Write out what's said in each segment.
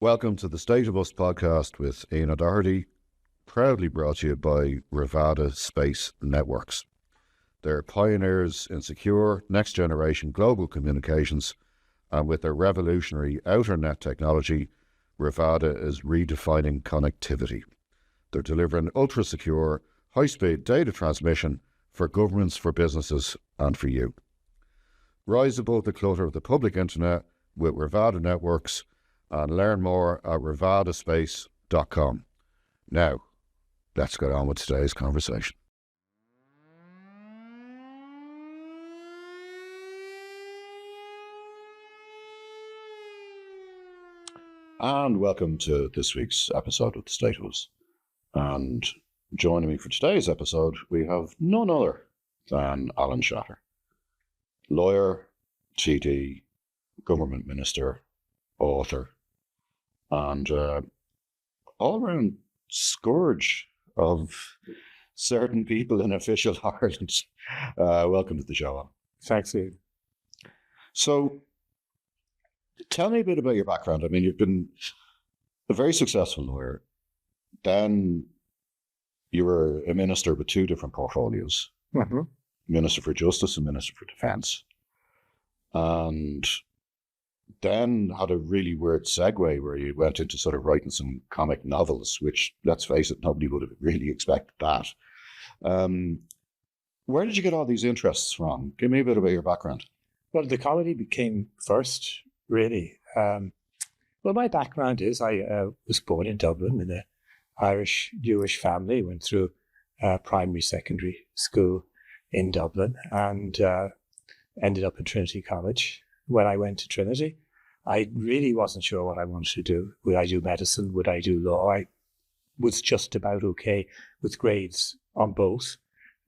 Welcome to the State of Us podcast with Ian O'Doherty, proudly brought to you by Rivada Space Networks. They're pioneers in secure, next-generation global communications, and with their revolutionary outer net technology, Rivada is redefining connectivity. They're delivering ultra-secure, high-speed data transmission for governments, for businesses, and for you. Rise above the clutter of the public internet with Rivada Networks, and learn more at rivadaspace.com. Now, let's get on with today's conversation. And welcome to this week's episode of The State of Us. And joining me for today's episode, we have none other than Alan Shatter, lawyer, TD, government minister, author, and all-round scourge of certain people in official Ireland. Welcome to the show, Alan. Thanks, Ian. So, tell me a bit about your background. I mean, you've been a very successful lawyer. Then you were a minister with two different portfolios. Mm-hmm. Minister for Justice and Minister for Defence. And then had a really weird segue where you went into sort of writing some comic novels, which, let's face it, nobody would have really expected that. Where did you get all these interests from? Give me a bit about your background. Well, the comedy became first, really. Well, my background is I was born in Dublin in an Irish Jewish family, went through primary, secondary school in Dublin, and ended up at Trinity College. When I went to Trinity, I really wasn't sure what I wanted to do. Would I do medicine? Would I do law? I was just about okay with grades on both,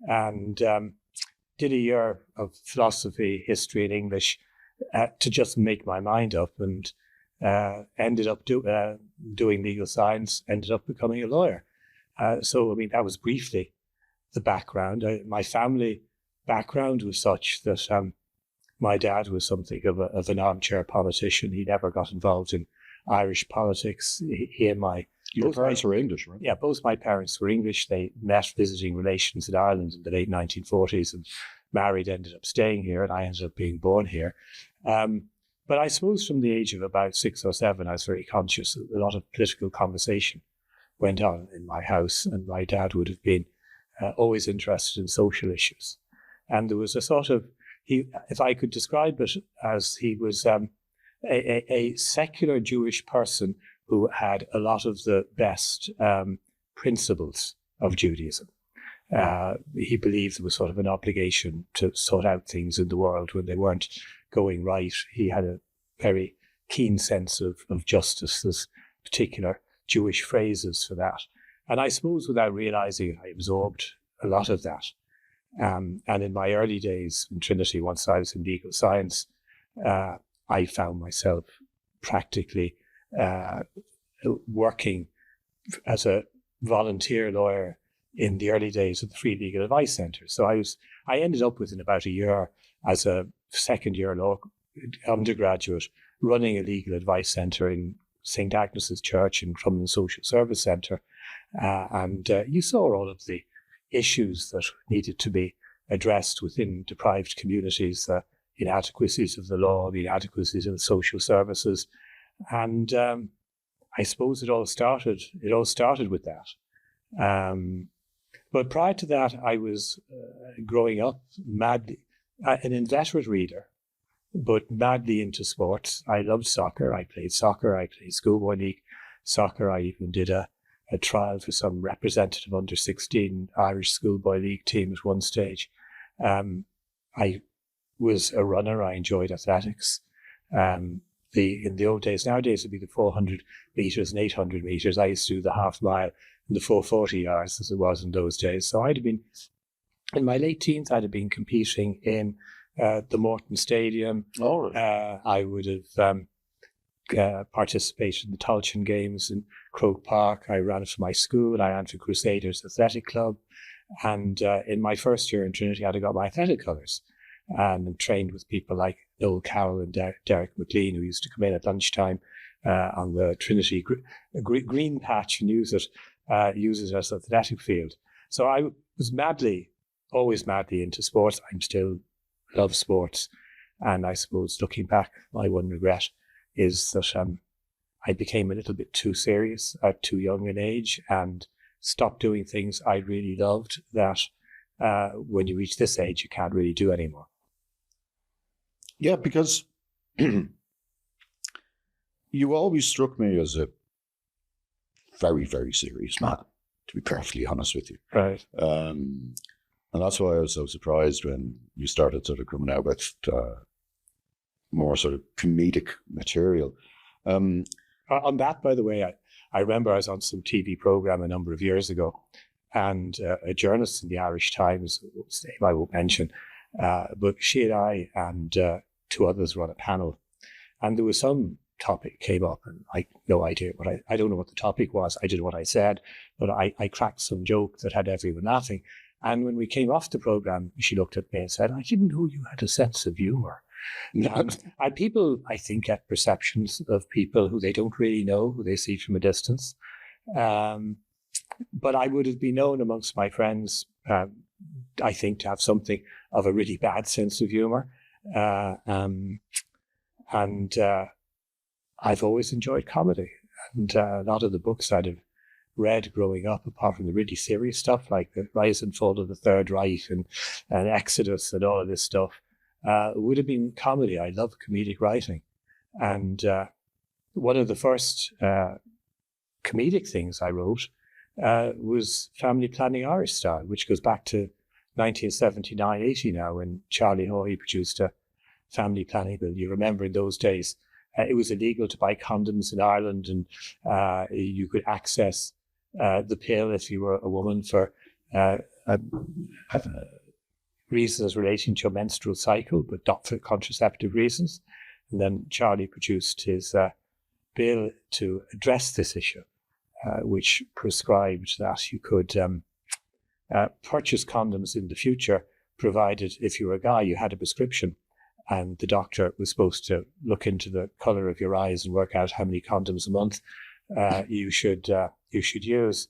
and did a year of philosophy, history, and English to just make my mind up, and ended up doing legal science, ended up becoming a lawyer. So, I mean, that was briefly the background. My family background was such that my dad was something of an armchair politician. He never got involved in Irish politics. He and Your parents were English, right? Yeah, both my parents were English. They met visiting relations in Ireland in the late 1940s and married, ended up staying here, and I ended up being born here. But I suppose from the age of about 6 or 7, I was very conscious that a lot of political conversation went on in my house, and my dad would have been always interested in social issues. And there was a sort of, if I could describe it as, he was a secular Jewish person who had a lot of the best principles of Judaism. He believed there was sort of an obligation to sort out things in the world when they weren't going right. He had a very keen sense of justice. There's particular Jewish phrases for that. And I suppose without realizing it, I absorbed a lot of that. And in my early days in Trinity, once I was in legal science, I found myself practically working as a volunteer lawyer in the early days of the Free Legal Advice Centre. So I ended up within about a year as a second-year law undergraduate running a legal advice centre in St. Agnes's Church in Crumlin Social Service Centre. And you saw all of the issues that needed to be addressed within deprived communities, the inadequacies of the law, the inadequacies of the social services. And I suppose it all started with that. But prior to that, I was growing up madly, an inveterate reader, but madly into sports. I loved soccer. I played soccer. I played schoolboy league soccer. I even did a trial for some representative under-16 Irish schoolboy league team at one stage. I was a runner. I enjoyed athletics. In the old days, nowadays it'd be the 400 meters and 800 meters. I used to do the half mile and the 440 yards as it was in those days. So I'd have been, in my late teens, I'd have been competing in the Morton Stadium. Oh, right. I would have participated in the Tulchin Games in Croke Park. I ran it for my school. I ran for Crusaders Athletic Club. And in my first year in Trinity, I'd got my athletic colours and trained with people like Noel Carroll and Derek McLean, who used to come in at lunchtime on the Trinity green patch and use it as an athletic field. So I was always madly into sports. I'm still love sports. And I suppose looking back, my one regret is that I became a little bit too serious at too young an age and stopped doing things I really loved that when you reach this age, you can't really do anymore. Yeah, because you always struck me as a very, very serious man, to be perfectly honest with you. Right. And that's why I was so surprised when you started sort of coming out with more sort of comedic material. On that, by the way, I remember I was on some TV program a number of years ago, and a journalist in the Irish Times, whose name I won't mention, but she and I and two others were on a panel, and there was some topic came up, and I no idea what I don't know what the topic was. I didn't know what I said, but I cracked some joke that had everyone laughing. And when we came off the program, she looked at me and said, "I didn't know you had a sense of humor." And people, I think, get perceptions of people who they don't really know, who they see from a distance. But I would have been known amongst my friends, I think, to have something of a really bad sense of humor. And I've always enjoyed comedy. And a lot of the books I'd have read growing up, apart from the really serious stuff like The Rise and Fall of the Third Reich and Exodus and all of this stuff, would have been comedy. I love comedic writing. And one of the first comedic things I wrote was Family Planning Irish Style, which goes back to 1979-80 now, when Charlie Haughey produced a family planning bill. You remember in those days, it was illegal to buy condoms in Ireland, and you could access the pill if you were a woman for reasons relating to your menstrual cycle, but not for contraceptive reasons. And then Charlie produced his bill to address this issue, which prescribed that you could purchase condoms in the future, provided if you were a guy, you had a prescription, and the doctor was supposed to look into the color of your eyes and work out how many condoms a month you should use.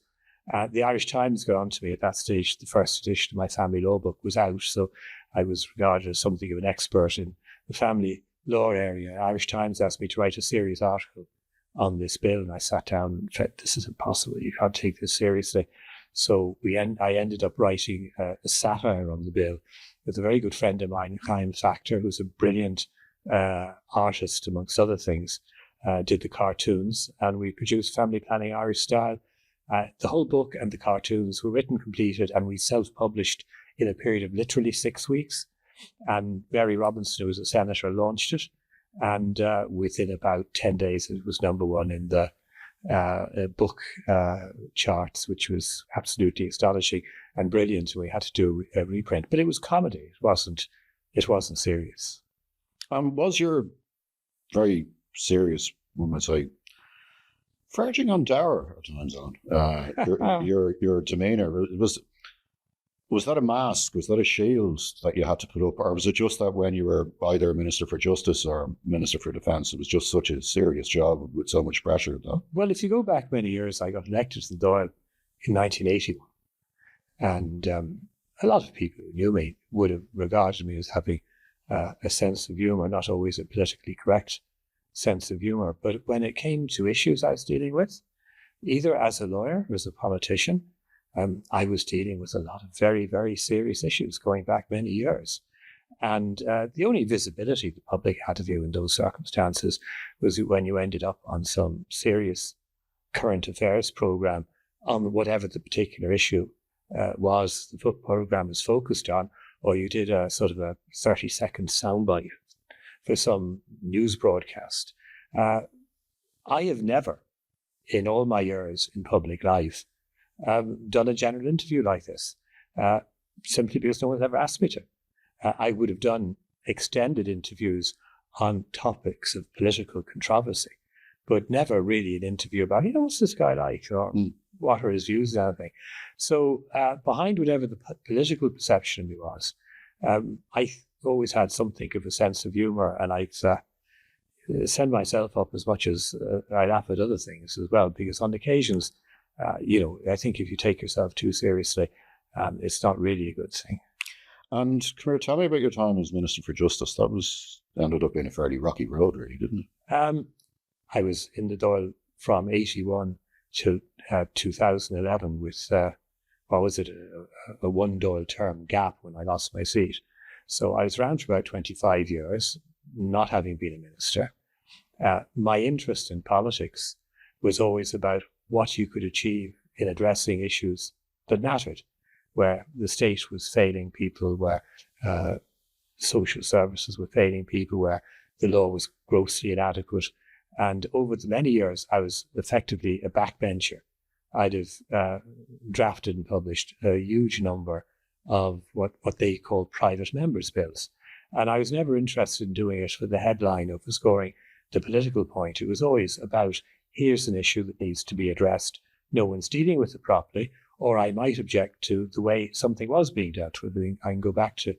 The Irish Times got on to me at that stage. The first edition of my family law book was out, so I was regarded as something of an expert in the family law area. The Irish Times asked me to write a serious article on this bill, and I sat down and said, "This is impossible. You can't take this seriously." So I ended up writing a satire on the bill with a very good friend of mine, Chaim Factor, who's a brilliant artist, amongst other things, did the cartoons, and we produced Family Planning Irish Style. The whole book and the cartoons were written, completed, and we self-published in a period of literally 6 weeks. And Mary Robinson, who was a senator, launched it. And within about 10 days, it was #1 in the book charts, which was absolutely astonishing and brilliant. We had to do a reprint, but it was comedy. It wasn't serious. Was your very serious, one might say, verging on dour at times, Alan? Your demeanour, was that a mask? Was that a shield that you had to put up? Or was it just that when you were either Minister for Justice or Minister for Defence, it was just such a serious job with so much pressure? Though? Well, if you go back many years, I got elected to the Dáil in 1981. And a lot of people who knew me would have regarded me as having a sense of humour, not always a politically correct sense of humour. But when it came to issues I was dealing with, either as a lawyer or as a politician, I was dealing with a lot of very, very serious issues going back many years. And the only visibility the public had of you in those circumstances was when you ended up on some serious current affairs program on whatever the particular issue was the program was focused on, or you did a sort of a 30-second soundbite for some news broadcast. I have never, in all my years in public life, done a general interview like this, simply because no one's ever asked me to. I would have done extended interviews on topics of political controversy, but never really an interview about, what's this guy like, or what are his views and anything. So behind whatever the political perception of me was, I always had something of a sense of humour, and I've send myself up as much as I laugh at other things as well, because on occasions, I think if you take yourself too seriously, it's not really a good thing. And come here, tell me about your time as Minister for Justice. That ended up being a fairly rocky road, really, didn't it? I was in the Dáil from 81 to 2011 with, a one Dáil term gap when I lost my seat. So I was around for about 25 years, not having been a minister. My interest in politics was always about what you could achieve in addressing issues that mattered, where the state was failing people, where social services were failing people, where the law was grossly inadequate. And over the many years, I was effectively a backbencher. I'd have drafted and published a huge number of what they call private members' bills. And I was never interested in doing it for the headline of scoring the political point. It was always about, here's an issue that needs to be addressed. No one's dealing with it properly, or I might object to the way something was being dealt with. I can go back to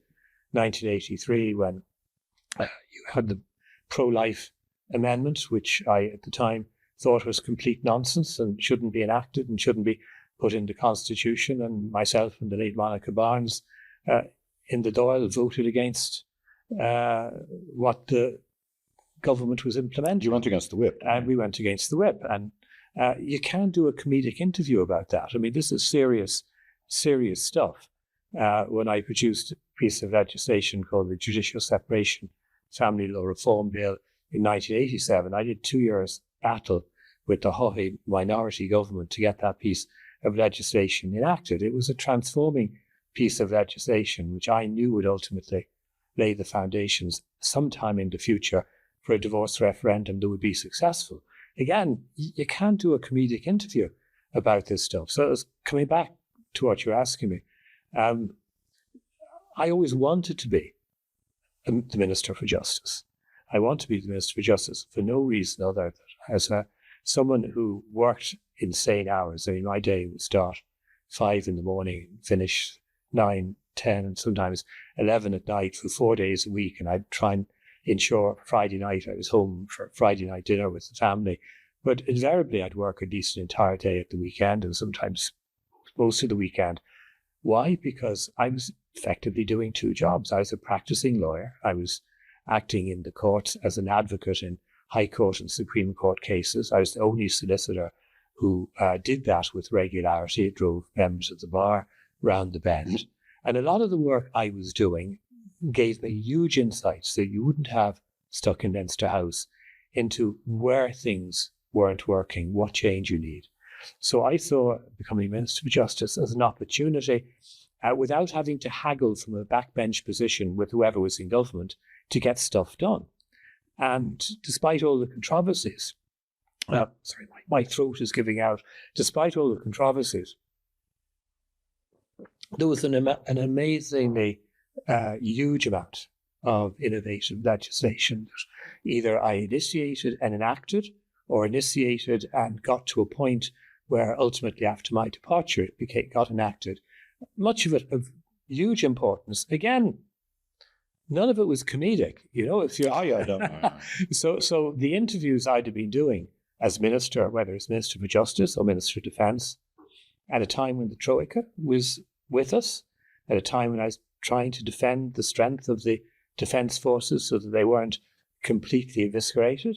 1983 when you had the pro-life amendment, which I, at the time, thought was complete nonsense and shouldn't be enacted and shouldn't be put in the Constitution. And myself and the late Monica Barnes in the Dáil voted against what the government was implementing. You went against the whip. And we went against the whip. And you can't do a comedic interview about that. I mean, this is serious stuff. When I produced a piece of legislation called the Judicial Separation Family Law Reform Bill in 1987, I did 2 years battle with the Haughey minority government to get that piece of legislation enacted. It was a transforming piece of legislation, which I knew would ultimately lay the foundations sometime in the future for a divorce referendum that would be successful. Again, you can't do a comedic interview about this stuff. So coming back to what you're asking me, I always wanted to be the Minister for Justice. I want to be the Minister for Justice for no reason other than as someone who worked insane hours. I mean, my day would start 5 in the morning, finish 9, 10, and sometimes 11 at night for 4 days a week. And I'd try and ensure Friday night I was home for Friday night dinner with the family. But invariably, I'd work at least an entire day at the weekend and sometimes most of the weekend. Why? Because I was effectively doing 2 jobs. I was a practicing lawyer. I was acting in the courts as an advocate in High Court and Supreme Court cases. I was the only solicitor who did that with regularity. It drove members of the bar round the bend. And a lot of the work I was doing gave me huge insights that you wouldn't have stuck in Leinster House into where things weren't working, what change you need. So I saw becoming Minister for Justice as an opportunity without having to haggle from a backbench position with whoever was in government to get stuff done. And despite all the controversies, my throat is giving out. Despite all the controversies, there was an amazingly huge amount of innovative legislation that either I initiated and enacted or initiated and got to a point where ultimately after my departure it got enacted. Much of it of huge importance. Again, none of it was comedic, if you So the interviews I'd have been doing as minister, whether it's Minister for Justice or Minister of Defence, at a time when the Troika was with us, at a time when I was trying to defend the strength of the defence forces so that they weren't completely eviscerated,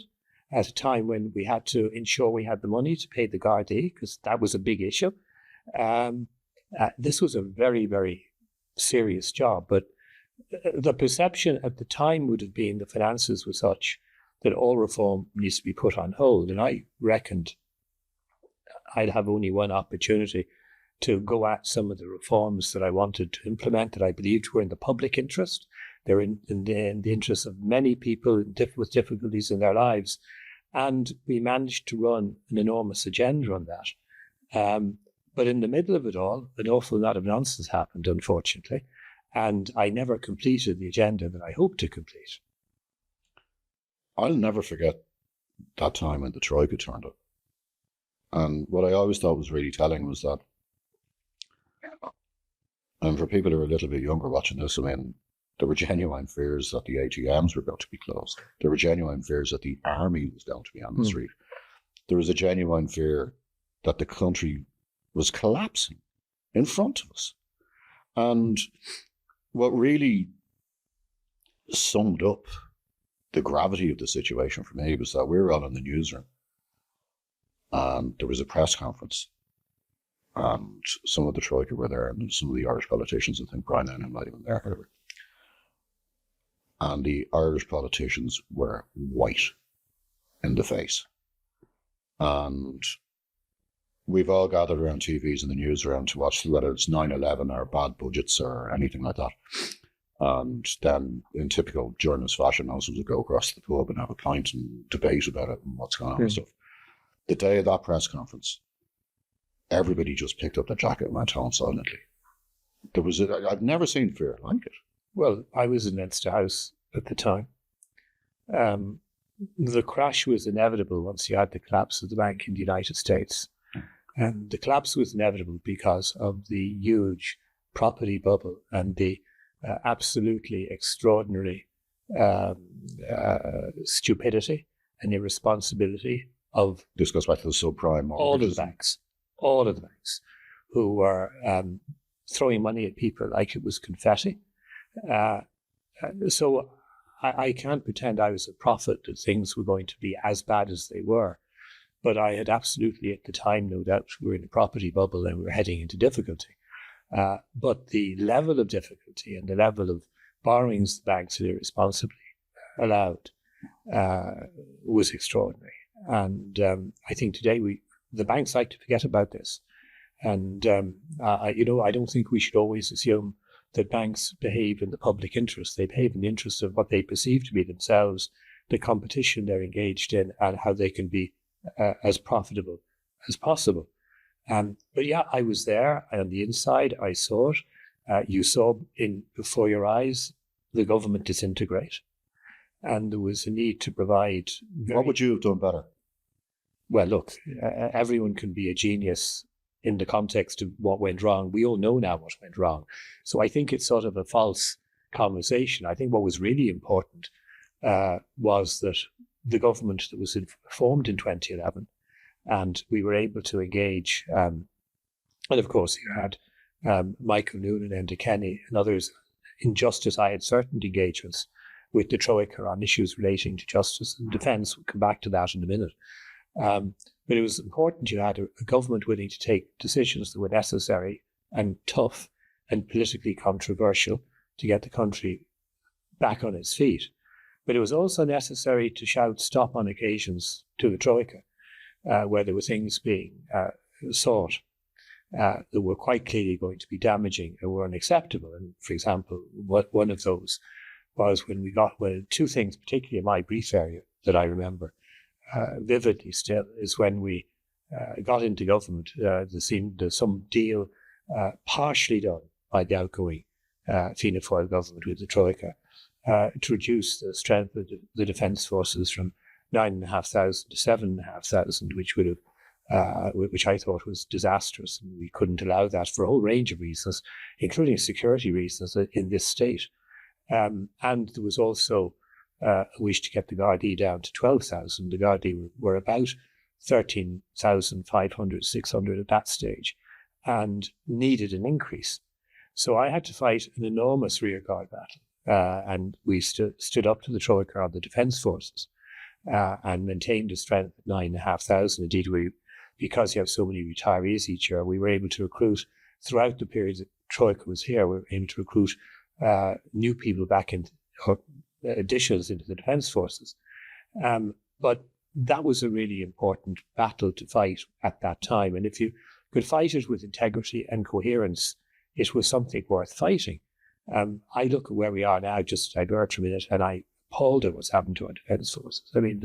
at a time when we had to ensure we had the money to pay the Gardaí, because that was a big issue. This was a very, very serious job, but the perception at the time would have been the finances were such that all reform needs to be put on hold. And I reckoned I'd have only one opportunity to go at some of the reforms that I wanted to implement that I believed were in the public interest. They're in the interest of many people with difficulties in their lives. And we managed to run an enormous agenda on that. But in the middle of it all, an awful lot of nonsense happened, unfortunately. And I never completed the agenda that I hoped to complete. I'll never forget that time when the Troika turned up. And what I always thought was really telling was that, and for people who are a little bit younger watching this, I mean, There were genuine fears that the ATMs were going to be closed. There were genuine fears that the army was going to be on the street. There was a genuine fear that the country was collapsing in front of us. And what really summed up the gravity of the situation for me was that we were all in the newsroom and there was a press conference and some of the Troika were there and some of the Irish politicians, I think Brian and might have been there, whatever. And the Irish politicians were white in the face. And we've all gathered around TVs and the news around to watch whether it's 9/11 or bad budgets or anything like that. And then in typical journalist fashion, also would go across the pub and have a pint and debate about it and what's going on and stuff. The day of that press conference, everybody just picked up their jacket and went home silently. I've never seen fear like it. Well, I was in Leinster House at the time. The crash was inevitable once you had the collapse of the bank in the United States. And the collapse was inevitable because of the huge property bubble and the absolutely extraordinary stupidity and irresponsibility of... This goes back to the subprime mortgages. All of the banks who were throwing money at people like it was confetti. So I can't pretend I was a prophet that things were going to be as bad as they were. But I had absolutely at the time no doubt we were in a property bubble and we were heading into difficulty. But the level of difficulty and the level of borrowings the banks had irresponsibly allowed was extraordinary. And I think today the banks like to forget about this. And, I don't think we should always assume that banks behave in the public interest. They behave in the interest of what they perceive to be themselves, the competition they're engaged in, and how they can be as profitable as possible. But yeah, I was there on the inside. I saw it. You saw before your eyes the government disintegrate, and there was a need to provide. What would you have done better? Well, look, everyone can be a genius in the context of what went wrong. We all know now what went wrong. So I think it's sort of a false conversation. I think what was really important was that the government that was formed in 2011, and we were able to engage, and of course you had Michael Noonan and Kenny and others in justice. I had certain engagements with the Troika on issues relating to justice and defence. We'll come back to that in a minute. But it was important you had a government willing to take decisions that were necessary and tough and politically controversial to get the country back on its feet. But it was also necessary to shout stop on occasions to the Troika, where there were things being sought that were quite clearly going to be damaging and were unacceptable. And for example, one of those was when two things, particularly in my brief area, that I remember vividly still, is when we got into government. There's some deal partially done by the outgoing Fianna Fáil government with the Troika to reduce the strength of the defence forces from 9,500 to 7,500, which would have, which I thought was disastrous, and we couldn't allow that for a whole range of reasons, including security reasons in this state. And there was also a wish to get the Gardaí down to 12,000. The Gardaí were about 13,500, 600 at that stage, and needed an increase. So I had to fight an enormous rearguard battle, and we stood up to the Troika on the defence forces and maintained a strength of 9,500. Indeed, because you have so many retirees each year, we were able to recruit throughout the period that Troika was here. We were able to recruit new people back in, additions into the defence forces. But that was a really important battle to fight at that time. And if you could fight it with integrity and coherence, it was something worth fighting. I look at where we are now, just to divert for a minute, and I appalled at what's happened to our defence forces. I mean,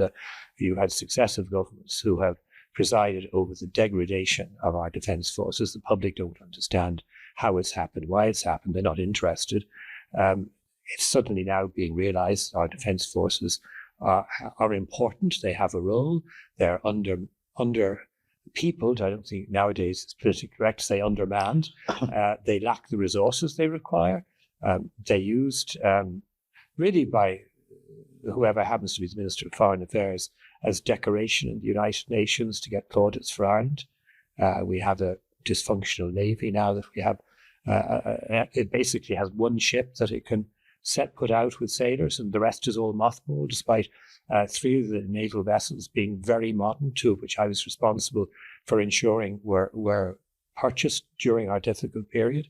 you had successive governments who have presided over the degradation of our defence forces. The public don't understand how it's happened, why it's happened. They're not interested. It's suddenly now being realised our defence forces are important. They have a role. They're under peopled. I don't think nowadays it's politically correct to say undermanned. They lack the resources they require. They used, really by whoever happens to be the Minister of Foreign Affairs, as decoration in the United Nations to get plaudits for Ireland. We have a dysfunctional Navy now that we have. It basically has one ship that it can put out with sailors, and the rest is all mothballed, despite 3 of the naval vessels being very modern, 2 of which I was responsible for ensuring were purchased during our difficult period.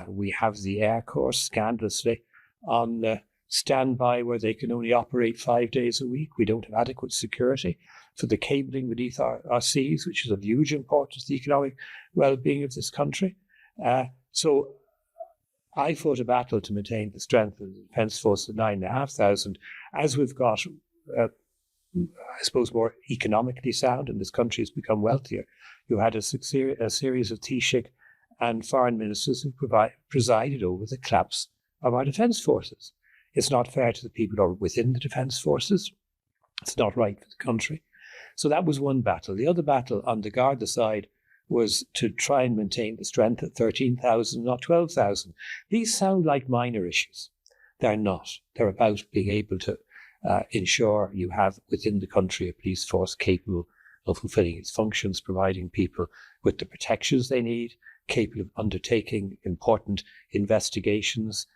We have the Air Corps, scandalously, on standby where they can only operate 5 days a week. We don't have adequate security for the cabling beneath our seas, which is of huge importance to the economic well-being of this country. So I fought a battle to maintain the strength of the Defence Force of 9,500. As we've got, I suppose, more economically sound and this country has become wealthier, you had a series of Taoiseach and foreign ministers who presided over the collapse of our defence forces. It's not fair to the people who are within the defence forces. It's not right for the country. So that was one battle. The other battle on the Garda side was to try and maintain the strength at 13,000, not 12,000. These sound like minor issues. They're not. They're about being able to ensure you have within the country a police force capable of fulfilling its functions, providing people with the protections they need, capable of undertaking important investigations,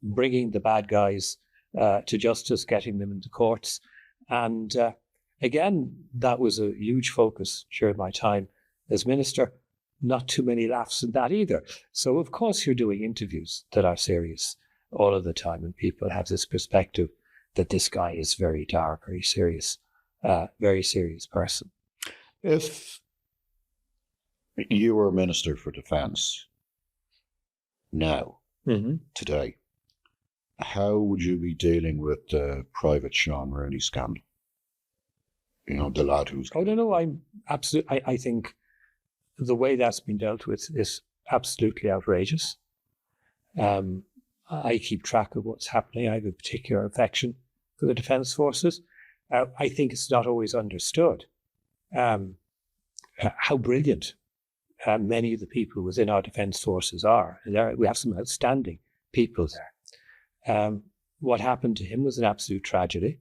bringing the bad guys to justice, getting them into courts. And again, that was a huge focus during my time as minister. Not too many laughs in that either. So, of course, you're doing interviews that are serious all of the time, and people have this perspective that this guy is very dark, very serious person. If you were Minister for Defence now, today, how would you be dealing with the Private Sean Rooney scandal? You know, the lad who's... Oh, no, I'm absolutely... I think the way that's been dealt with is absolutely outrageous. I keep track of what's happening. I have a particular affection for the Defence Forces. I think it's not always understood how brilliant many of the people within our Defence Forces are. We have some outstanding people there. What happened to him was an absolute tragedy.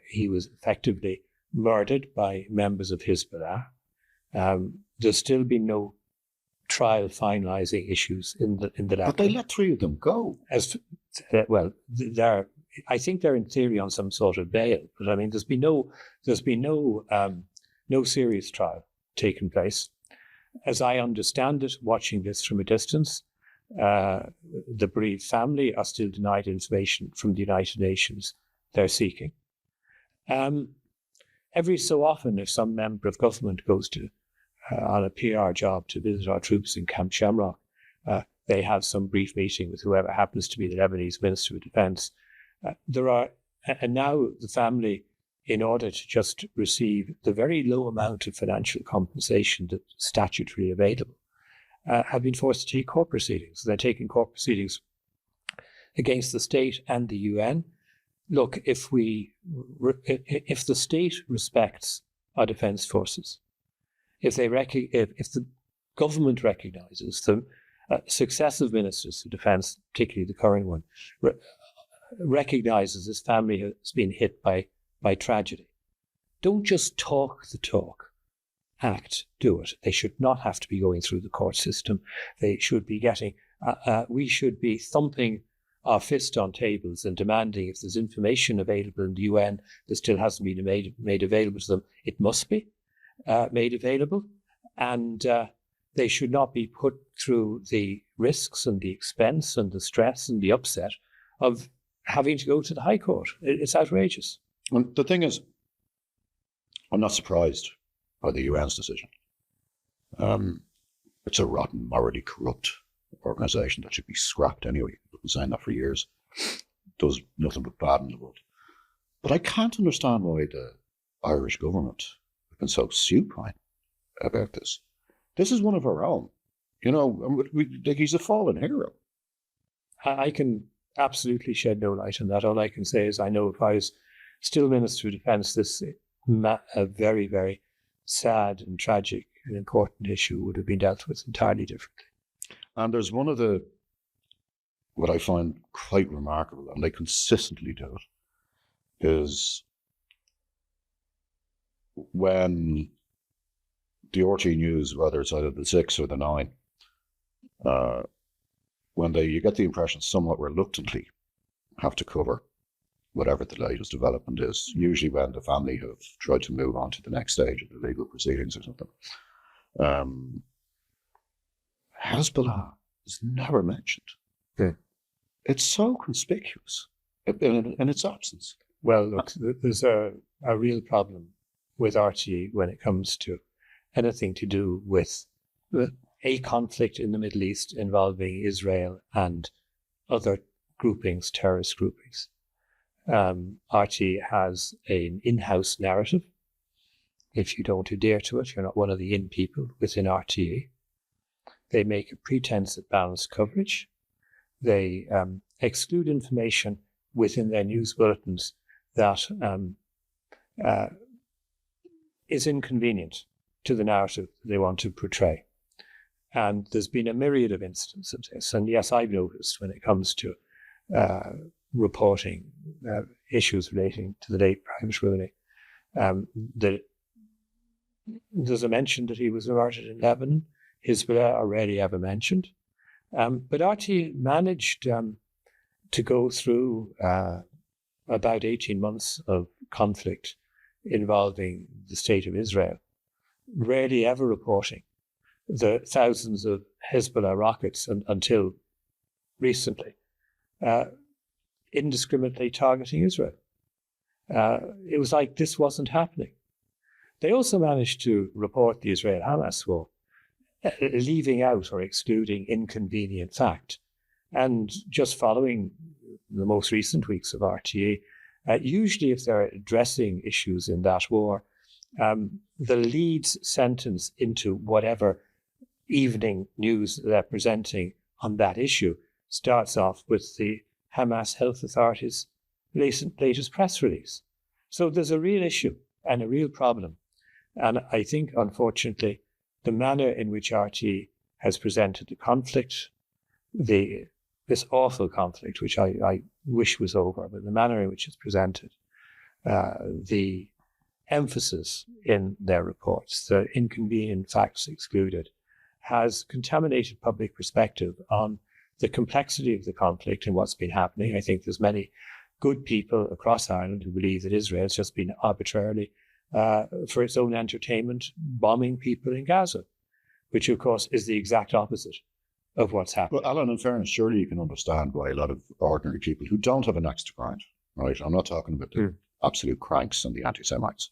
He was effectively murdered by members of Hezbollah. There's still been no trial finalising issues in the lab. But they let 3 of them go. I think they're in theory on some sort of bail, but I mean, there's been no serious trial taking place. As I understand it, watching this from a distance, the bereaved family are still denied information from the United Nations they're seeking. Every so often, if some member of government goes to on a PR job to visit our troops in Camp Shamrock, they have some brief meeting with whoever happens to be the Lebanese Minister of Defence. And now the family, in order to just receive the very low amount of financial compensation that's statutorily available, have been forced to take court proceedings. They're taking court proceedings against the state and the UN. Look, if the state respects our defence forces, if the government recognises them, successive ministers of defence, particularly the current one, recognises this family has been hit by tragedy. Don't just talk the talk, act, do it. They should not have to be going through the court system. They should be getting, we should be thumping our fist on tables and demanding if there's information available in the UN that still hasn't been made available to them, it must be made available. And they should not be put through the risks and the expense and the stress and the upset of having to go to the High Court. It's outrageous. And the thing is, I'm not surprised by the UN's decision. It's a rotten, morally corrupt organisation that should be scrapped anyway. I've been saying that for years. Does nothing but bad in the world. But I can't understand why the Irish government have been so supine about this. This is one of our own. You know, he's a fallen hero. I can absolutely shed no light on that. All I can say is I know if I was still Minister of Defence, this a very, very sad and tragic and important issue would have been dealt with entirely differently. And there's one of the what I find quite remarkable, and they consistently do it, is when the RT News, whether it's either the 6 or the 9, when you get the impression somewhat reluctantly have to cover whatever the latest development is, usually when the family have tried to move on to the next stage of the legal proceedings or something. Hezbollah is never mentioned. Okay. It's so conspicuous in its absence. Well, look, there's a real problem with RTE when it comes to anything to do with a conflict in the Middle East involving Israel and other groupings, terrorist groupings. RTE has an in-house narrative. If you don't adhere to it, you're not one of the in people within RTE. They make a pretense at balanced coverage. They exclude information within their news bulletins that is inconvenient to the narrative they want to portray. And there's been a myriad of instances of this. And yes, I've noticed when it comes to reporting issues relating to the late Private Rooney, that there's a mention that he was murdered in Lebanon. Hezbollah are rarely ever mentioned. But RT managed to go through about 18 months of conflict involving the state of Israel, rarely ever reporting the thousands of Hezbollah rockets until recently, indiscriminately targeting Israel. It was like this wasn't happening. They also managed to report the Israel-Hamas war, leaving out or excluding inconvenient fact. And just following the most recent weeks of RTE, usually if they're addressing issues in that war, the lead sentence into whatever evening news they're presenting on that issue starts off with the Hamas Health Authority's latest press release. So there's a real issue and a real problem. And I think, unfortunately, the manner in which RT has presented the conflict, this awful conflict, which I wish was over, but the manner in which it's presented, the emphasis in their reports, the inconvenient facts excluded, has contaminated public perspective on the complexity of the conflict and what's been happening. I think there's many good people across Ireland who believe that Israel has just been arbitrarily, for its own entertainment, bombing people in Gaza, which of course is the exact opposite of what's happening. Well, Alan, in fairness, surely you can understand why a lot of ordinary people who don't have an axe to grind, right? I'm not talking about the absolute cranks and the anti-Semites.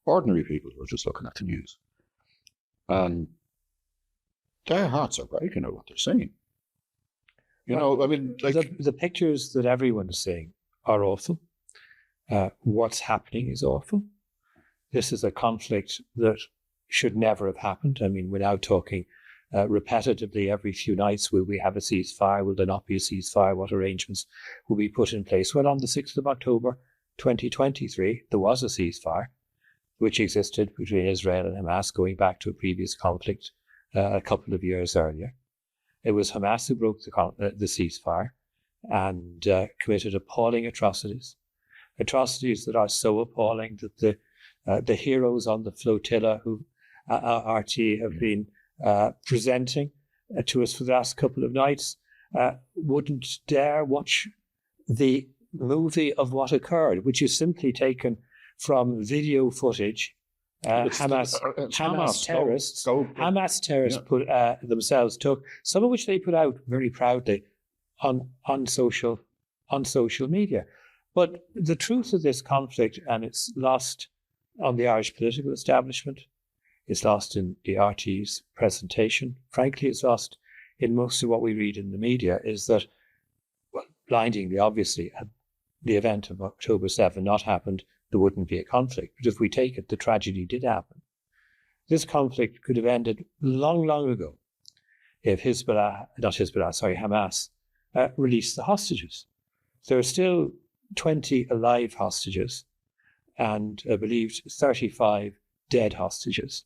Ordinary people who are just looking at the news. And their hearts are breaking at what they're seeing. You know, I mean, like the pictures that everyone is seeing are awful. What's happening is awful. This is a conflict that should never have happened. I mean, we're now talking repetitively every few nights, will we have a ceasefire? Will there not be a ceasefire? What arrangements will be put in place? Well, on the 6th of October, 2023, there was a ceasefire, which existed between Israel and Hamas going back to a previous conflict a couple of years earlier. It was Hamas who broke the ceasefire and committed appalling atrocities that are so appalling that the heroes on the flotilla who RT have been presenting to us for the last couple of nights wouldn't dare watch the movie of what occurred, which is simply taken from video footage. Hamas terrorists put themselves took, some of which they put out very proudly on social media. But the truth of this conflict, and it's lost on the Irish political establishment, it's lost in the RT's presentation. Frankly, it's lost in most of what we read in the media, is that, well, blindingly, obviously, had the event of October 7 not happened, there wouldn't be a conflict. But if we take it, the tragedy did happen. This conflict could have ended long, long ago if Hamas released the hostages. There are still 20 alive hostages and I believe 35 dead hostages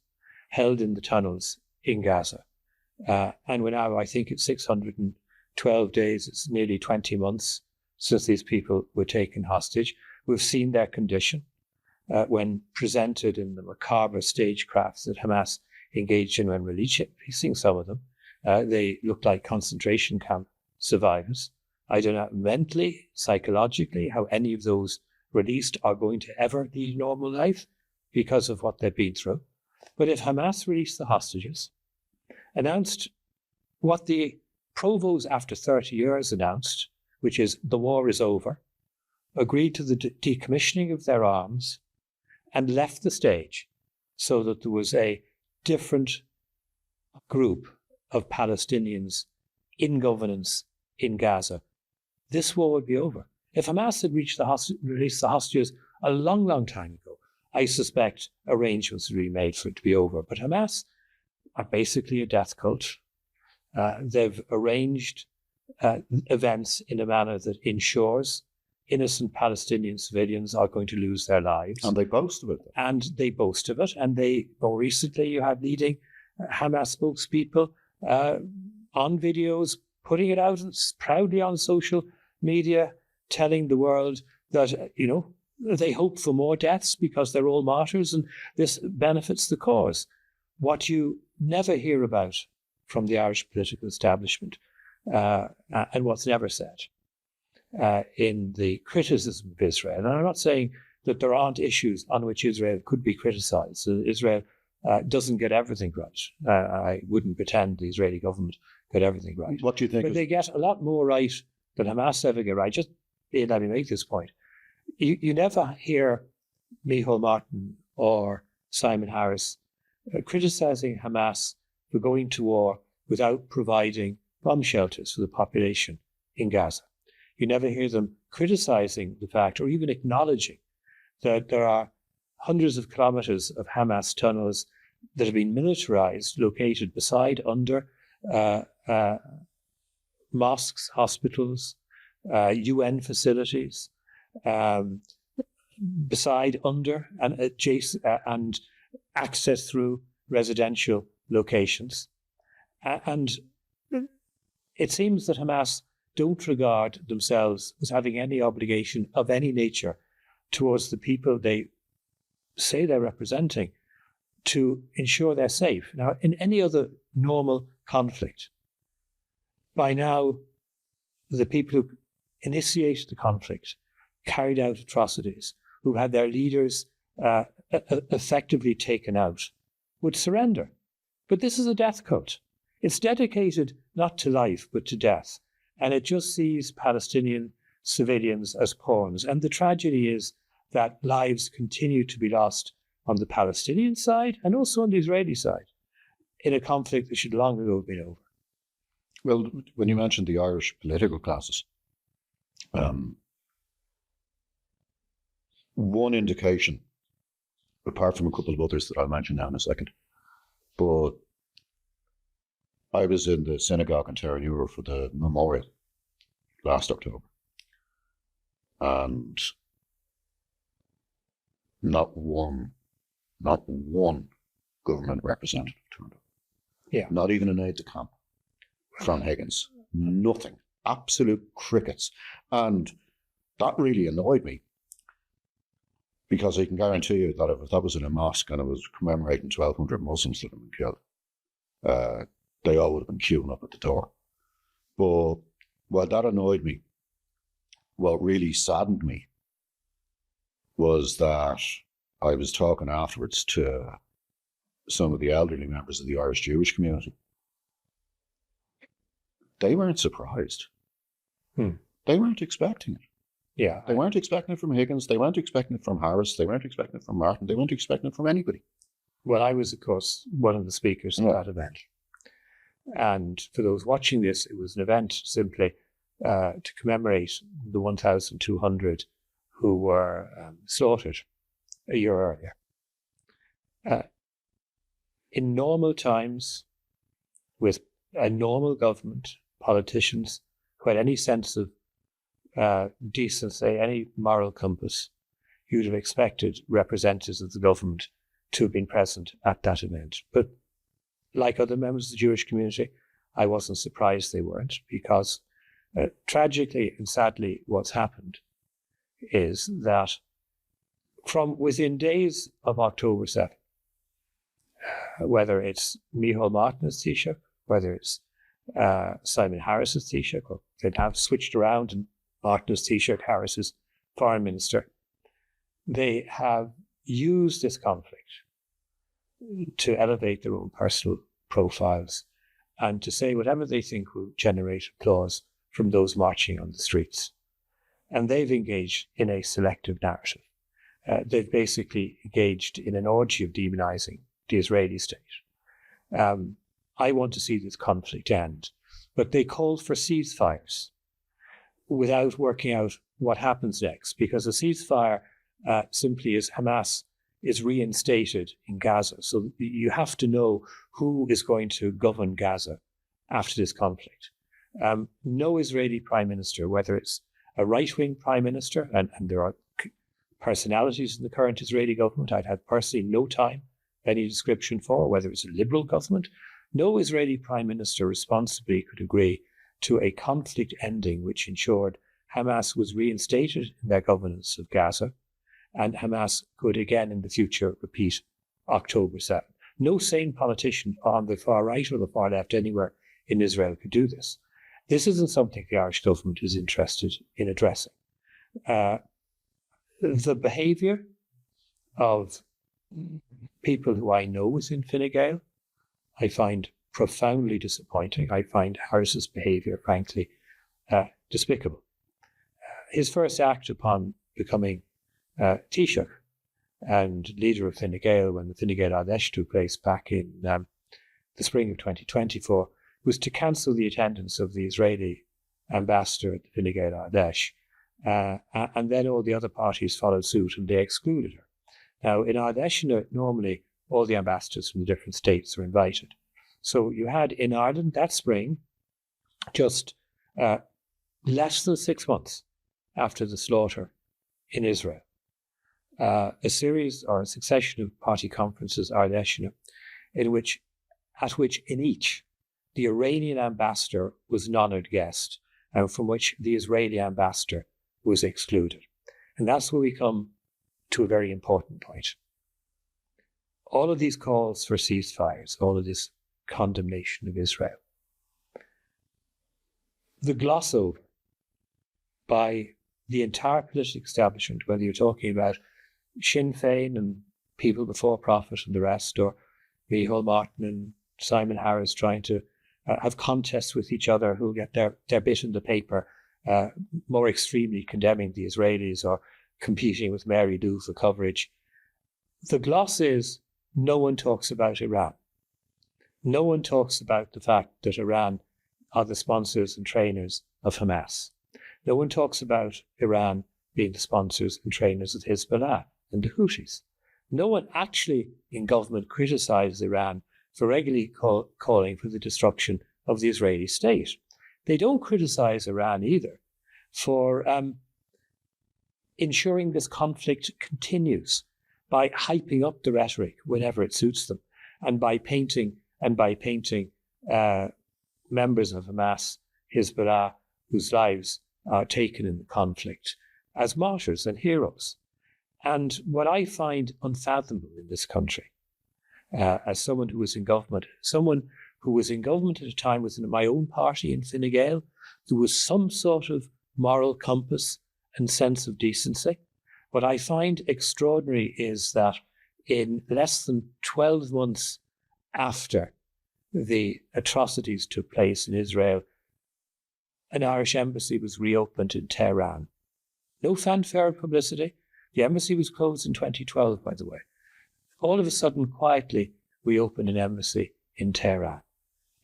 held in the tunnels in Gaza. And we're now, I think, at 600 12 days, it's nearly 20 months since these people were taken hostage. We've seen their condition when presented in the macabre stagecrafts that Hamas engaged in when releasing some of them. They looked like concentration camp survivors. I don't know mentally, psychologically, how any of those released are going to ever lead normal life because of what they've been through. But if Hamas released the hostages, announced what the provos after 30 years announced, which is the war is over, agreed to the decommissioning of their arms, and left the stage so that there was a different group of Palestinians in governance in Gaza, this war would be over. If Hamas had released the hostages a long, long time ago, I suspect arrangements would be made for it to be over. But Hamas are basically a death cult. They've arranged events in a manner that ensures innocent Palestinian civilians are going to lose their lives. And they boast of it. And they boast of it. And more recently, you had leading Hamas spokespeople on videos, putting it out proudly on social media, telling the world that, they hope for more deaths because they're all martyrs and this benefits the cause. What you never hear about from the Irish political establishment, and what's never said in the criticism of Israel, and I'm not saying that there aren't issues on which Israel could be criticized. Israel doesn't get everything right. I wouldn't pretend the Israeli government got everything right. What do you think? But they get a lot more right than Hamas ever get right. Just let me make this point. You never hear Micheál Martin or Simon Harris criticizing Hamas for going to war without providing bomb shelters for the population in Gaza. You never hear them criticizing the fact or even acknowledging that there are hundreds of kilometers of Hamas tunnels that have been militarized, located beside, under mosques, hospitals, UN facilities, beside, under, and adjacent, and access through residential locations. And it seems that Hamas don't regard themselves as having any obligation of any nature towards the people they say they're representing to ensure they're safe. Now, in any other normal conflict, by now, the people who initiated the conflict, carried out atrocities, who had their leaders effectively taken out, would surrender. But this is a death cult. It's dedicated not to life, but to death. And it just sees Palestinian civilians as pawns. And the tragedy is that lives continue to be lost on the Palestinian side and also on the Israeli side in a conflict that should long ago have been over. Well, when you mentioned the Irish political classes, one indication, apart from a couple of others that I'll mention now in a second, but I was in the synagogue in Terranure for the memorial last October, and not one government representative turned up. Yeah. Not even an aide-de-camp from Higgins. Nothing. Absolute crickets. And that really annoyed me, because I can guarantee you that if that was in a mosque and it was commemorating 1,200 Muslims that have been killed, they all would have been queuing up at the door. But while that annoyed me, what really saddened me was that I was talking afterwards to some of the elderly members of the Irish Jewish community. They weren't surprised. They weren't expecting it. Yeah. They weren't expecting it from Higgins. They weren't expecting it from Harris. They weren't expecting it from Martin. They weren't expecting it from anybody. Well, I was, of course, one of the speakers at that event. And for those watching this, it was an event simply to commemorate the 1,200 who were slaughtered a year earlier. In normal times, with a normal government, politicians who had any sense of decency, any moral compass, you'd have expected representatives of the government to have been present at that event. But like other members of the Jewish community, I wasn't surprised they weren't, because Tragically and sadly, what's happened is that from within days of October 7th, whether it's Micheál Martin's Taoiseach, whether it's Simon Harris's Taoiseach, or they have switched around and Martin's Taoiseach, Harris's foreign minister, they have used this conflict to elevate their own personal profiles and to say whatever they think will generate applause from those marching on the streets. And they've engaged in a selective narrative. They've basically engaged in an orgy of demonizing the Israeli state. I want to see this conflict end, but they call for ceasefires without working out what happens next, because a ceasefire simply is Hamas is reinstated in Gaza. So you have to know who is going to govern Gaza after this conflict. No Israeli prime minister, whether it's a right-wing prime minister, and there are personalities in the current Israeli government I'd have personally no time, any description for, whether it's a liberal government, no Israeli prime minister responsibly could agree to a conflict ending which ensured Hamas was reinstated in their governance of Gaza, and Hamas could again in the future repeat October 7th. No sane politician on the far right or the far left anywhere in Israel could do this. This isn't something the Irish government is interested in addressing. The behaviour of people who I know within Fine Gael, I find profoundly disappointing. I find Harris's behaviour, frankly, despicable. His first act upon becoming Taoiseach and leader of Fine Gael when the Fine Gael Ardèche took place back in the spring of 2024 was to cancel the attendance of the Israeli ambassador at the Fine Gael Ardèche. And then all the other parties followed suit and they excluded her. Now, in Ardèche, normally all the ambassadors from the different states are invited. So you had in Ireland that spring, just less than 6 months after the slaughter in Israel, a series or a succession of party conferences, Ardèche, at which in each the Iranian ambassador was an honoured guest, and from which the Israeli ambassador was excluded. And that's where we come to a very important point. All of these calls for ceasefires, all of this condemnation of Israel, the gloss over by the entire political establishment, whether you're talking about Sinn Féin and people before Profit and the rest, or Micheál Martin and Simon Harris trying to have contests with each other who'll get their bit in the paper, more extremely condemning the Israelis or competing with Mary Lou for coverage. The gloss is no one talks about Iran. No one talks about the fact that Iran are the sponsors and trainers of Hamas. No one talks about Iran being the sponsors and trainers of Hezbollah and the Houthis. No one actually in government criticizes Iran for regularly calling for the destruction of the Israeli state. They don't criticize Iran either for ensuring this conflict continues by hyping up the rhetoric whenever it suits them, and by painting members of Hamas, Hezbollah, whose lives are taken in the conflict, as martyrs and heroes. And what I find unfathomable in this country, as someone who was in government, at a time within my own party in Fine Gael, there was some sort of moral compass and sense of decency. What I find extraordinary is that in less than 12 months after the atrocities took place in Israel, an Irish embassy was reopened in Tehran. No fanfare or publicity. The embassy was closed in 2012, by the way. All of a sudden, quietly, we opened an embassy in Tehran.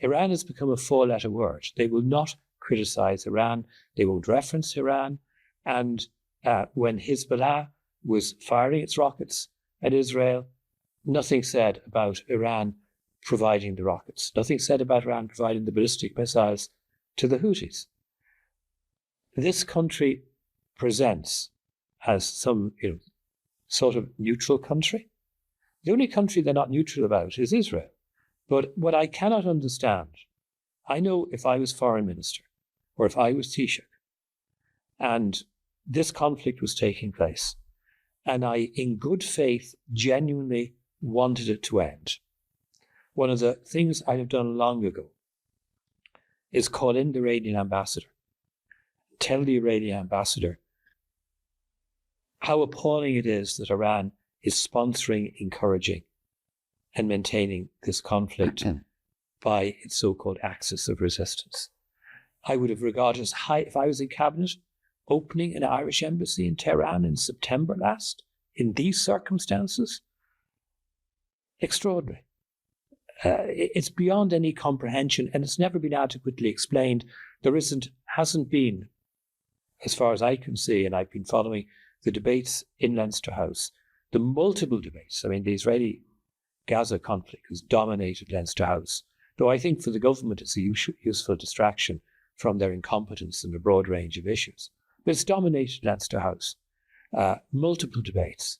Iran has become a four-letter word. They will not criticize Iran. They won't reference Iran. And when Hezbollah was firing its rockets at Israel, nothing said about Iran providing the rockets. Nothing said about Iran providing the ballistic missiles to the Houthis. This country presents as some sort of neutral country. The only country they're not neutral about is Israel. But what I cannot understand, I know if I was foreign minister, or if I was Taoiseach, and this conflict was taking place, and I, in good faith, genuinely wanted it to end, one of the things I'd have done long ago is call in the Iranian ambassador, tell the Iranian ambassador how appalling it is that Iran is sponsoring, encouraging, and maintaining this conflict by its so-called axis of resistance. I would have regarded as high, if I was in cabinet, opening an Irish embassy in Tehran in September last, in these circumstances, extraordinary. It's beyond any comprehension, and it's never been adequately explained. There hasn't been, as far as I can see, and I've been following the debates in Leinster House, the multiple debates. I mean, the Israeli-Gaza conflict has dominated Leinster House, though I think for the government it's a useful distraction from their incompetence in a broad range of issues. But it's dominated Leinster House. Multiple debates.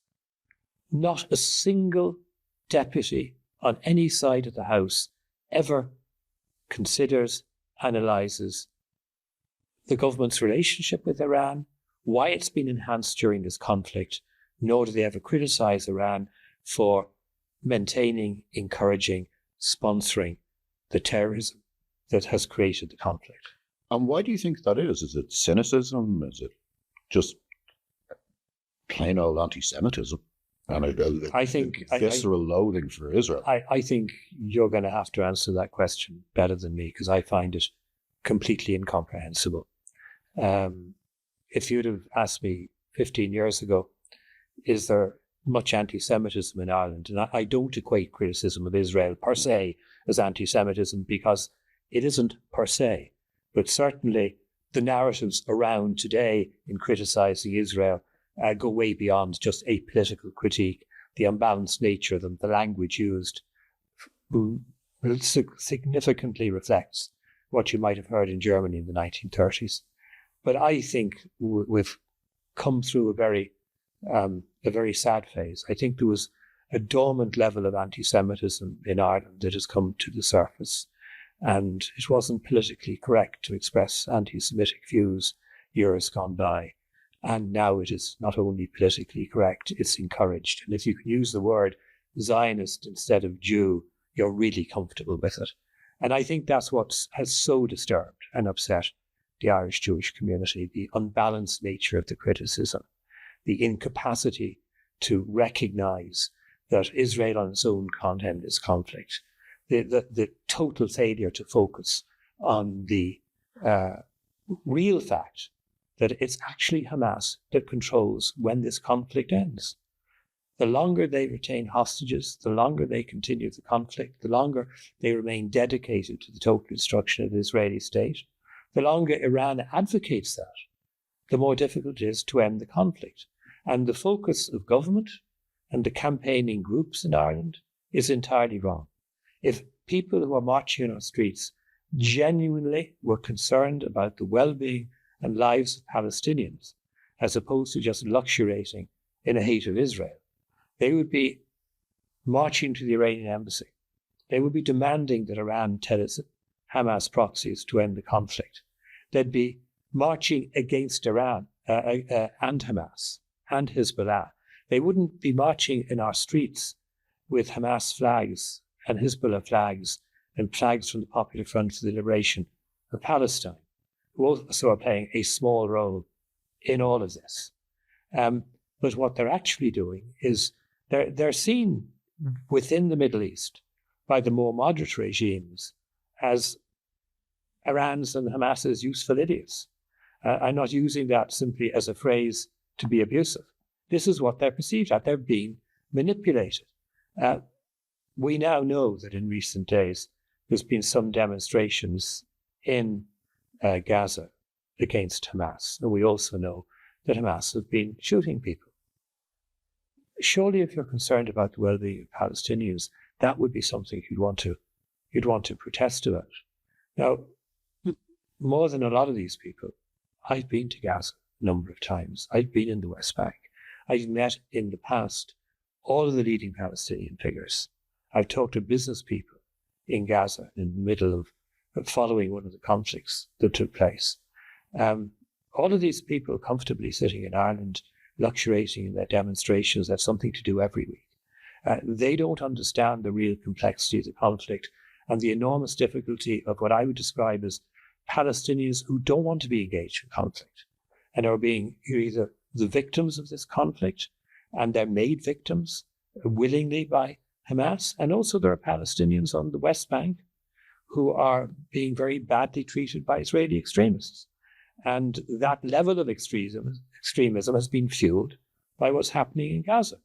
Not a single deputy on any side of the House ever considers, analyses the government's relationship with Iran, why it's been enhanced during this conflict, nor do they ever criticise Iran for maintaining, encouraging, sponsoring the terrorism that has created the conflict. And why do you think that is? Is it cynicism? Is it just plain old anti-Semitism? And I think visceral loathing for Israel. I think you're going to have to answer that question better than me, because I find it completely incomprehensible. If you'd have asked me 15 years ago, is there much anti-Semitism in Ireland? And I don't equate criticism of Israel per se as anti-Semitism, because it isn't per se. But certainly the narratives around today in criticising Israel go way beyond just a political critique. The unbalanced nature of them, the language used, significantly reflects what you might have heard in Germany in the 1930s. But I think we've come through a very sad phase. I think there was a dormant level of anti-Semitism in Ireland that has come to the surface, and it wasn't politically correct to express anti-Semitic views years gone by. And now it is not only politically correct, it's encouraged. And if you can use the word Zionist instead of Jew, you're really comfortable with it. And I think that's what has so disturbed and upset the Irish Jewish community, the unbalanced nature of the criticism, the incapacity to recognise that Israel on its own condemned this conflict, the total failure to focus on the real fact that it's actually Hamas that controls when this conflict ends. The longer they retain hostages, the longer they continue the conflict, the longer they remain dedicated to the total destruction of the Israeli state, the longer Iran advocates that, the more difficult it is to end the conflict. And the focus of government and the campaigning groups in Ireland is entirely wrong. If people who are marching on our streets genuinely were concerned about the well-being and lives of Palestinians, as opposed to just luxuriating in a hate of Israel, they would be marching to the Iranian embassy. They would be demanding that Iran tell its Hamas proxies to end the conflict. They'd be marching against Iran and Hamas and Hezbollah. They wouldn't be marching in our streets with Hamas flags and Hezbollah flags and flags from the Popular Front for the Liberation of Palestine, who also are playing a small role in all of this. But what they're actually doing is they're seen within the Middle East by the more moderate regimes as Iran's and Hamas's useful idiots. I'm not using that simply as a phrase to be abusive. This is what they're perceived at. They're being manipulated. We now know that in recent days there's been some demonstrations in Gaza against Hamas. And we also know that Hamas have been shooting people. Surely if you're concerned about the well-being of Palestinians, that would be something you'd want to protest about. Now, more than a lot of these people, I've been to Gaza a number of times. I've been in the West Bank. I've met in the past all of the leading Palestinian figures. I've talked to business people in Gaza in the middle of following one of the conflicts that took place. All of these people comfortably sitting in Ireland, luxuriating in their demonstrations, have something to do every week. They don't understand the real complexity of the conflict and the enormous difficulty of what I would describe as Palestinians who don't want to be engaged in conflict and are being either the victims of this conflict, and they're made victims willingly by Hamas, and also there are Palestinians on the West Bank who are being very badly treated by Israeli extremists. And that level of extremism has been fueled by what's happening in Gaza.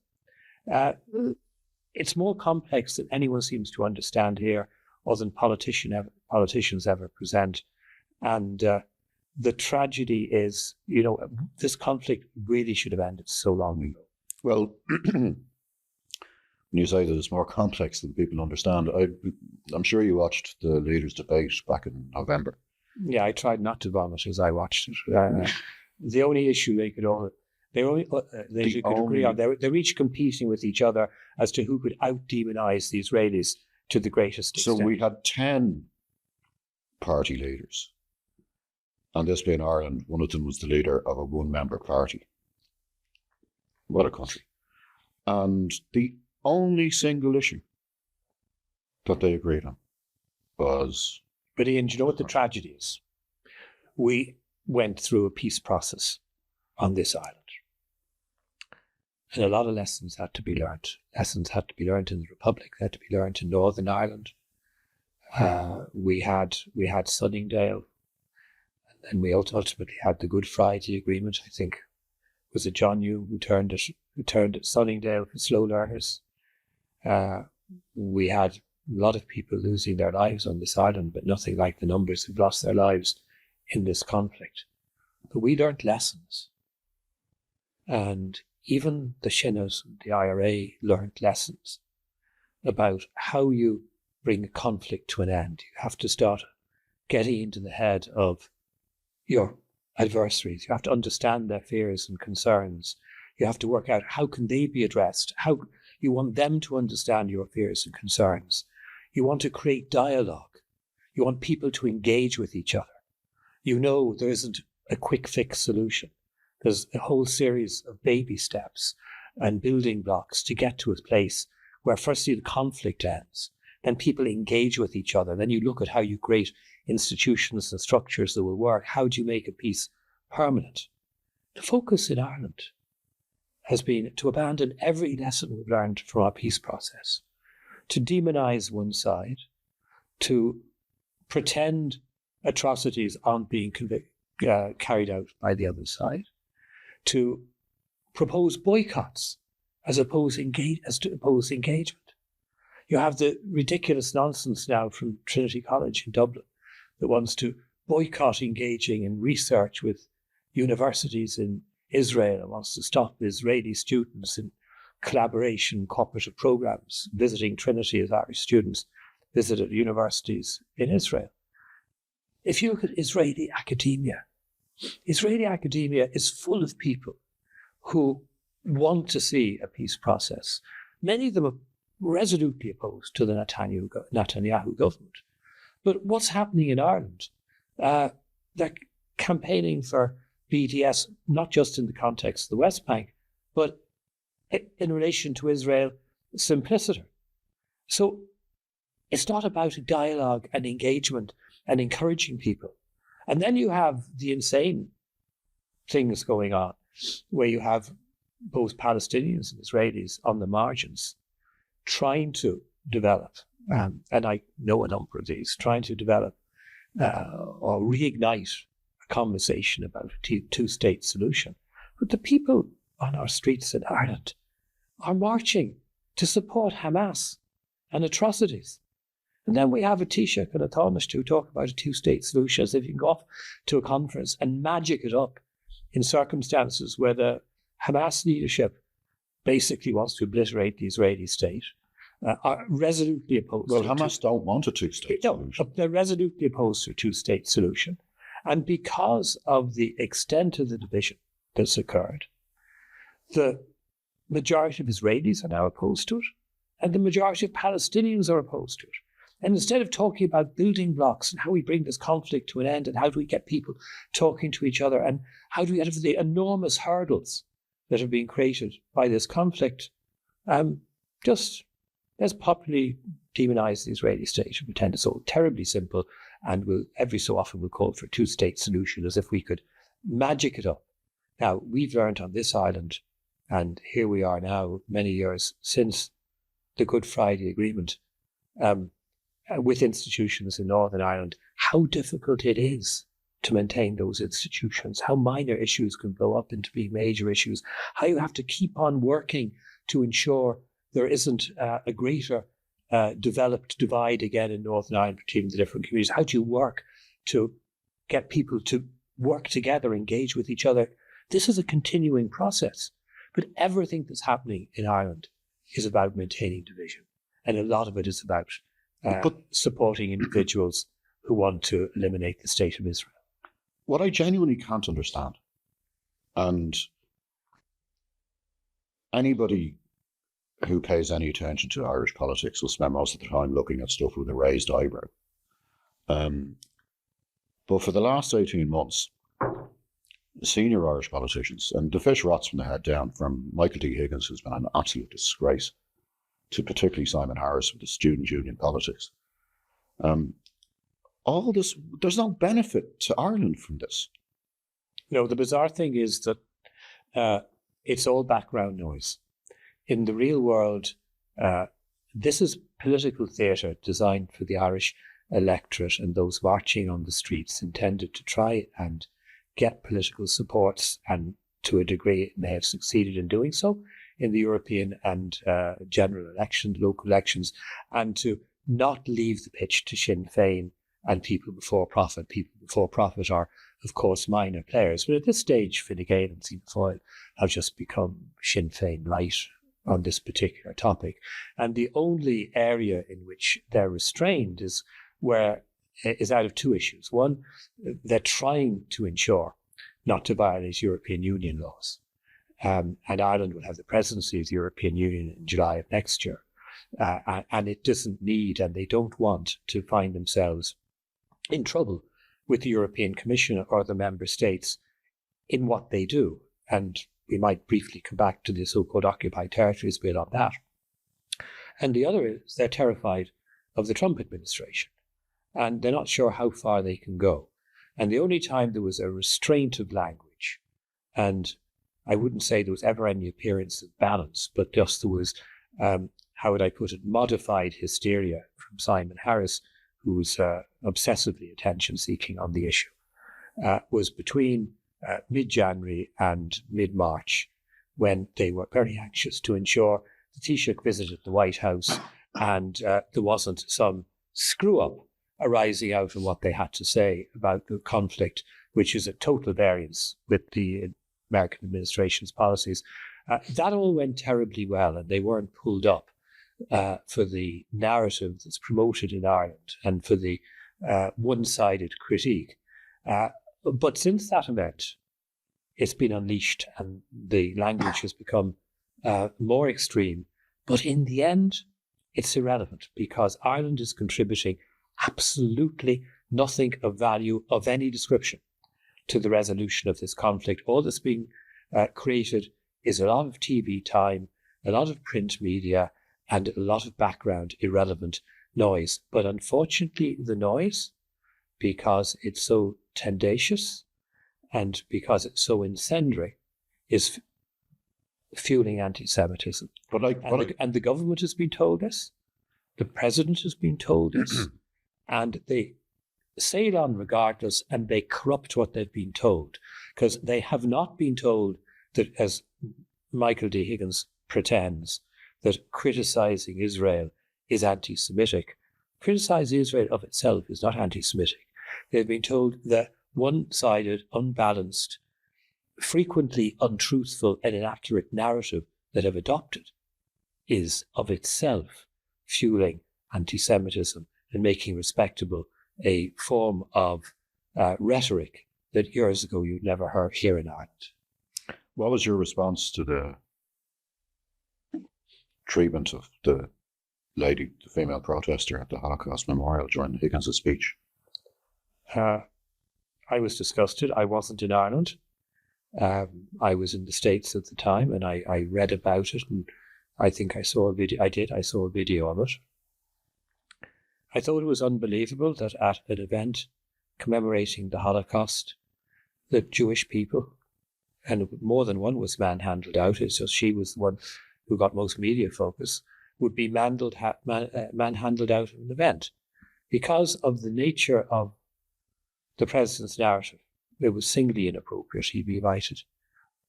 It's more complex than anyone seems to understand here, or than politicians ever present. And the tragedy is, this conflict really should have ended so long ago. Well, when you say that it's more complex than people understand, I'm sure you watched the leaders' debate back in November. Yeah, I tried not to vomit as I watched it. The only issue they could agree on, they're each competing with each other as to who could out-demonize the Israelis to the greatest extent. So we had 10 party leaders. And this being Ireland, one of them was the leader of a one-member party. What a country. And the only single issue that they agreed on was... But Ian, do you know what the tragedy is? We went through a peace process on this island. And a lot of lessons had to be learned. Lessons had to be learned in the Republic, they had to be learned in Northern Ireland. We had Sunningdale, and then we ultimately had the Good Friday Agreement. I think was it John Hume who turned at Sunningdale for slow learners. We had a lot of people losing their lives on this island, but nothing like the numbers who've lost their lives in this conflict. But we learned lessons. And even the Shinners, the IRA, learned lessons about how you bring a conflict to an end. You have to start getting into the head of your adversaries. You have to understand their fears and concerns. You have to work out how can they be addressed. How you want them to understand your fears and concerns. You want to create dialogue. You want people to engage with each other. You know there isn't a quick fix solution. There's a whole series of baby steps and building blocks to get to a place where firstly the conflict ends, then people engage with each other, then you look at how you create institutions and structures that will work. How do you make a peace permanent? The focus in Ireland has been to abandon every lesson we've learned from our peace process, to demonize one side, to pretend atrocities aren't being carried out by the other side, to propose boycotts as opposed to oppose engagement. You have the ridiculous nonsense now from Trinity College in Dublin that wants to boycott engaging in research with universities in Israel and wants to stop Israeli students in collaboration cooperative programs visiting Trinity as Irish students visited universities in Israel. If you look at Israeli academia is full of people who want to see a peace process. Many of them are resolutely opposed to the Netanyahu government. But what's happening in Ireland? They're campaigning for BDS, not just in the context of the West Bank, but in relation to Israel, simpliciter. So it's not about dialogue and engagement and encouraging people. And then you have the insane things going on, where you have both Palestinians and Israelis on the margins trying to develop, and I know a number of these, trying to develop or reignite a conversation about a two-state solution. But the people on our streets in Ireland are marching to support Hamas and atrocities. And then we have a Taoiseach and a Tánaiste who talk about a two-state solution as if you can go off to a conference and magic it up in circumstances where the Hamas leadership basically wants to obliterate the Israeli state, are resolutely opposed. Well, Hamas don't want a two-state solution. No, they're resolutely opposed to a two-state solution. And because of the extent of the division that's occurred, the majority of Israelis are now opposed to it, and the majority of Palestinians are opposed to it. And instead of talking about building blocks and how we bring this conflict to an end and how do we get people talking to each other and how do we get over the enormous hurdles that have been created by this conflict, just let's popularly demonize the Israeli state and pretend it's all terribly simple, and we'll every so often we'll call for a two-state solution as if we could magic it up. Now, we've learned on this island, and here we are now, many years since the Good Friday Agreement, with institutions in Northern Ireland, how difficult it is to maintain those institutions, how minor issues can blow up into being major issues, how you have to keep on working to ensure there isn't a greater developed divide again in Northern Ireland between the different communities. How do you work to get people to work together, engage with each other? This is a continuing process, but everything that's happening in Ireland is about maintaining division. And a lot of it is about supporting individuals who want to eliminate the state of Israel. What I genuinely can't understand, and anybody who pays any attention to Irish politics will spend most of the time looking at stuff with a raised eyebrow. But for the last 18 months, senior Irish politicians, and the fish rots from the head down, from Michael D. Higgins, who's been an absolute disgrace, to particularly Simon Harris with the student union politics. All this, there's no benefit to Ireland from this. No, the bizarre thing is that it's all background noise. In the real world, this is political theatre designed for the Irish electorate and those marching on the streets, intended to try and get political supports, and to a degree they have succeeded in doing so in the European and general elections, local elections, and to not leave the pitch to Sinn Féin and People Before Profit. People Before Profit are, of course, minor players, but at this stage, Fine Gael and Fianna Fáil have just become Sinn Féin light on this particular topic. And the only area in which they're restrained is out of two issues. One, they're trying to ensure not to violate European Union laws. And Ireland will have the presidency of the European Union in July of next year. And it doesn't need, and they don't want to find themselves in trouble with the European Commission or the member states in what they do. And we might briefly come back to the so-called occupied territories bill on that. And the other is they're terrified of the Trump administration, and they're not sure how far they can go. And the only time there was a restraint of language, and I wouldn't say there was ever any appearance of balance, but just there was, how would I put it, modified hysteria from Simon Harris, who was obsessively attention-seeking on the issue, was between mid-January and mid-March, when they were very anxious to ensure the Taoiseach visited the White House and there wasn't some screw-up arising out of what they had to say about the conflict, which is a total variance with the American administration's policies. That all went terribly well, and they weren't pulled up for the narrative that's promoted in Ireland and for the one-sided critique. But since that event, it's been unleashed and the language has become more extreme. But in the end, it's irrelevant, because Ireland is contributing absolutely nothing of value of any description to the resolution of this conflict. All that's being created is a lot of TV time, a lot of print media, and a lot of background irrelevant noise. But unfortunately, the noise, because it's so tendacious and because it's so incendiary, is fueling anti-Semitism. And the government has been told this, the president has been told this, and they sail on regardless, and they corrupt what they've been told, because they have not been told that, as Michael D. Higgins pretends, that criticising Israel is anti-Semitic. Criticising Israel of itself is not anti-Semitic. They've been told that one-sided, unbalanced, frequently untruthful and inaccurate narrative that have adopted is of itself fueling anti-Semitism and making respectable a form of rhetoric that years ago you'd never heard here in Ireland. What was your response to the treatment of the lady, the female protester at the Holocaust Memorial during Higgins' speech? I was disgusted. I wasn't in Ireland. I was in the States at the time, and I read about it, and I think I saw a video. I saw a video of it. I thought it was unbelievable that at an event commemorating the Holocaust, that Jewish people, and more than one was manhandled out, it's just she was the one who got most media focus, would be manhandled out of an event. Because of the nature of the president's narrative, it was singly inappropriate. He'd be invited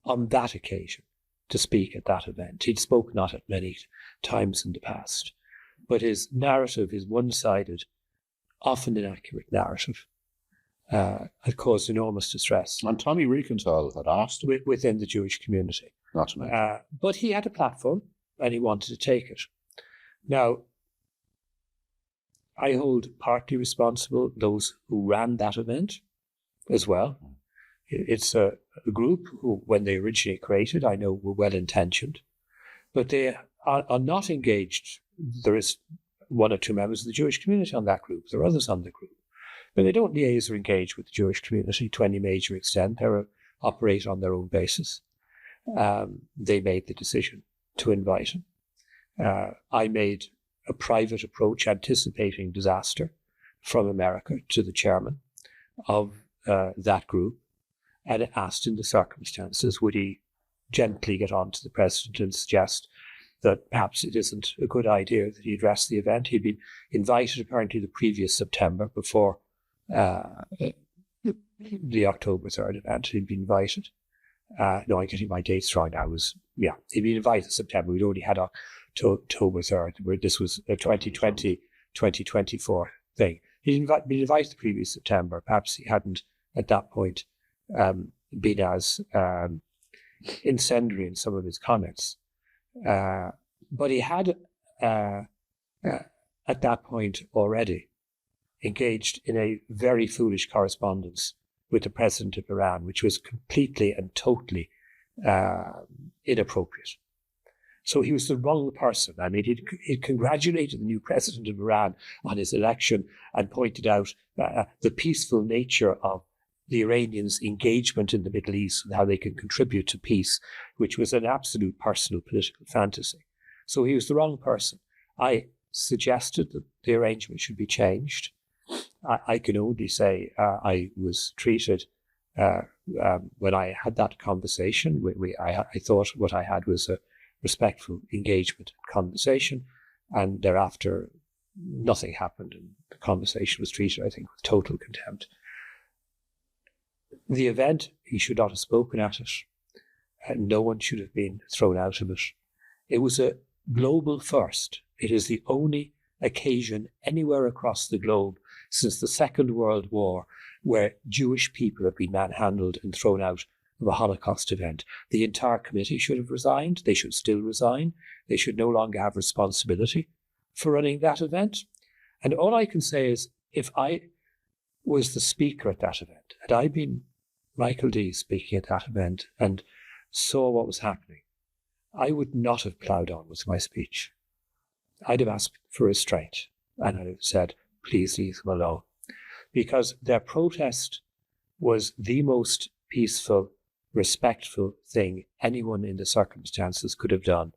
on that occasion to speak at that event. He'd spoken not at many times in the past, but his narrative, his one-sided, often inaccurate narrative, had caused enormous distress. And Tommy Riekenthal had asked him. Within the Jewish community. Not to mention. But he had a platform and he wanted to take it. Now, I hold partly responsible those who ran that event as well. It's a group who, when they originally created, I know were well-intentioned, but they are not engaged. There is one or two members of the Jewish community on that group. There are others on the group. But they don't liaise or engage with the Jewish community to any major extent. They operate on their own basis. They made the decision to invite him. I made a private approach, anticipating disaster from America, to the chairman of that group, and asked in the circumstances, would he gently get on to the president and suggest that perhaps it isn't a good idea that he address the event. He'd been invited apparently the previous September, before the October 3rd event. He'd been invited. No, I'm getting my dates wrong now. He'd been invited in September. We'd already had October 3rd, where this was a 2024 thing. He'd been invited the previous September. Perhaps he hadn't, at that point, been as incendiary in some of his comments. But he had, at that point already, engaged in a very foolish correspondence with the president of Iran, which was completely and totally inappropriate. So he was the wrong person. I mean, he'd congratulated the new president of Iran on his election and pointed out the peaceful nature of the Iranians' engagement in the Middle East and how they can contribute to peace, which was an absolute personal political fantasy. So he was the wrong person. I suggested that the arrangement should be changed. I can only say I was treated, when I had that conversation, I thought what I had was a respectful engagement and conversation, and thereafter nothing happened, and the conversation was treated, I think, with total contempt. The event, he should not have spoken at it, and no one should have been thrown out of it. It was a global first. It is the only occasion anywhere across the globe since the Second World War where Jewish people have been manhandled and thrown out of a Holocaust event. The entire committee should have resigned. They should still resign. They should no longer have responsibility for running that event. And all I can say is, if I was the speaker at that event, had I been Michael D speaking at that event and saw what was happening, I would not have ploughed on with my speech. I'd have asked for restraint, and I'd have said, please leave them alone. Because their protest was the most peaceful, respectful thing anyone in the circumstances could have done.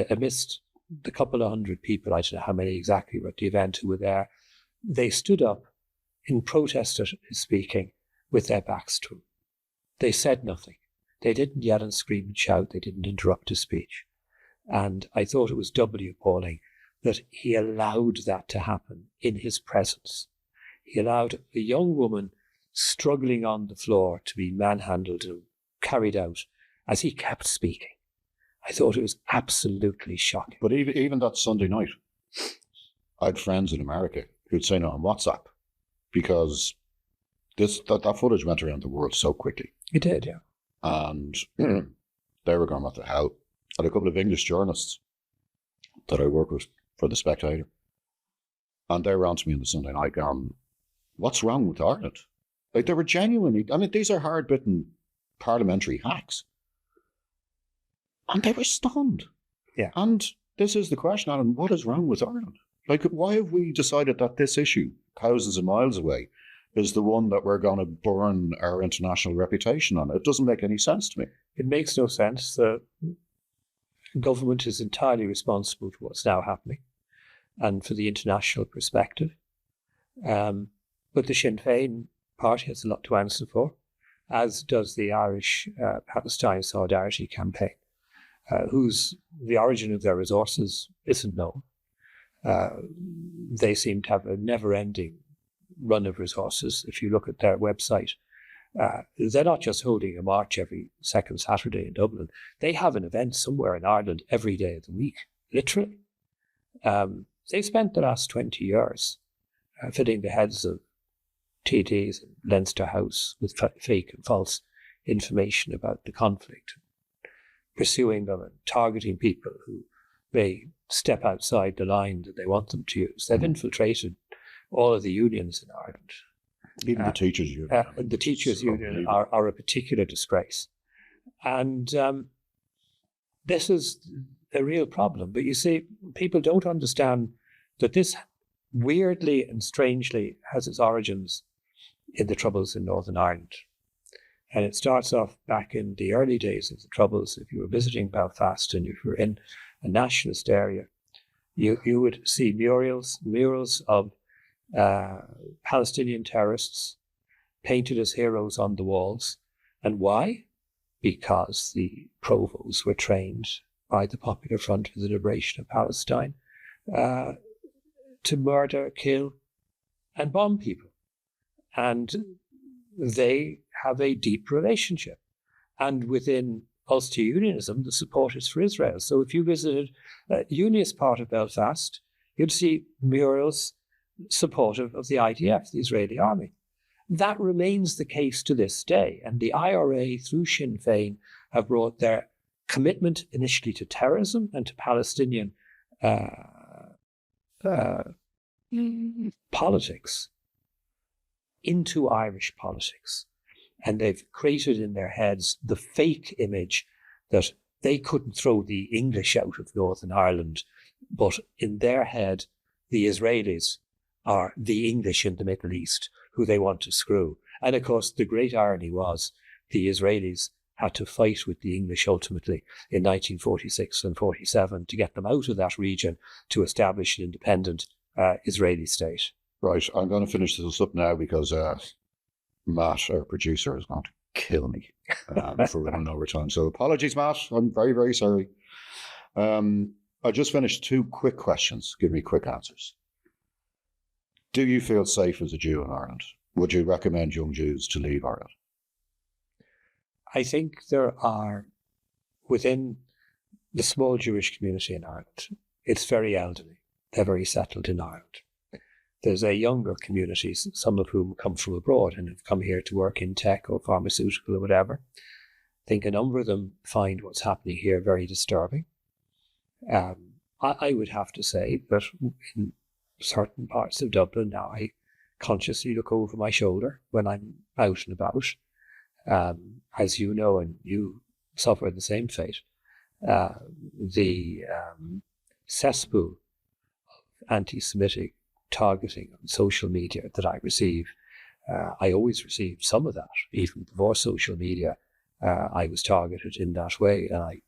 Amidst the couple of hundred people, I don't know how many exactly were at the event who were there, they stood up in protest at his speaking with their backs to him. They said nothing. They didn't yell and scream and shout. They didn't interrupt his speech. And I thought it was doubly appalling that he allowed that to happen in his presence. He allowed a young woman struggling on the floor to be manhandled and carried out as he kept speaking. I thought it was absolutely shocking. But even that Sunday night, I had friends in America who'd seen it on WhatsApp, because that footage went around the world so quickly. It did, yeah. And they were going, what the hell? I had a couple of English journalists that I work with for The Spectator, and they were on to me on the Sunday night going, what's wrong with Ireland? Like, they were genuinely, I mean, these are hard-bitten parliamentary hacks. And they were stunned. Yeah. And this is the question, Alan. What is wrong with Ireland? Like, why have we decided that this issue, thousands of miles away, is the one that we're going to burn our international reputation on? It doesn't make any sense to me. It makes no sense. The government is entirely responsible for what's now happening and for the international perspective. But the Sinn Féin party has a lot to answer for, as does the Irish Palestine Solidarity Campaign, whose the origin of their resources isn't known. They seem to have a never-ending run of resources. If you look at their website, they're not just holding a march every second Saturday in Dublin. They have an event somewhere in Ireland every day of the week, literally. They've spent the last 20 years filling the heads of TDs in Leinster House with fake and false information about the conflict, pursuing them and targeting people who may step outside the line that they want them to use. They've infiltrated all of the unions in Ireland. Even the teachers' union. The teachers' union are a particular disgrace. And this is a real problem. But you see, people don't understand that this weirdly and strangely has its origins in the Troubles in Northern Ireland. And it starts off back in the early days of the Troubles. If you were visiting Belfast and if you were in a nationalist area, you would see murals of Palestinian terrorists painted as heroes on the walls. And why? Because the provosts were trained by the Popular Front for the Liberation of Palestine to murder, kill, and bomb people. And they have a deep relationship. And within Ulster Unionism, the support is for Israel. So if you visited a Unionist part of Belfast, you'd see murals supportive of the IDF, the Israeli army. That remains the case to this day. And the IRA, through Sinn Féin, have brought their commitment initially to terrorism and to Palestinian politics into Irish politics. And they've created in their heads the fake image that they couldn't throw the English out of Northern Ireland, but in their head, the Israelis are the English in the Middle East who they want to screw. And of course, the great irony was the Israelis had to fight with the English ultimately in 1946 and 47 to get them out of that region to establish an independent Israeli state. Right, I'm going to finish this up now because Matt, our producer, is going to kill me for running over time. So apologies, Matt. I'm very, very sorry. I just finished 2 quick questions. Give me quick answers. Do you feel safe as a Jew in Ireland? Would you recommend young Jews to leave Ireland? I think there are, within the small Jewish community in Ireland, it's very elderly. They're very settled in Ireland. There's a younger community, some of whom come from abroad and have come here to work in tech or pharmaceutical or whatever. I think a number of them find what's happening here very disturbing. I would have to say that in certain parts of Dublin now, I consciously look over my shoulder when I'm out and about. As you know, and you suffer the same fate, the cesspool of anti-Semitic targeting on social media that I receive, I always received some of that. Even before social media, I was targeted in that way. And I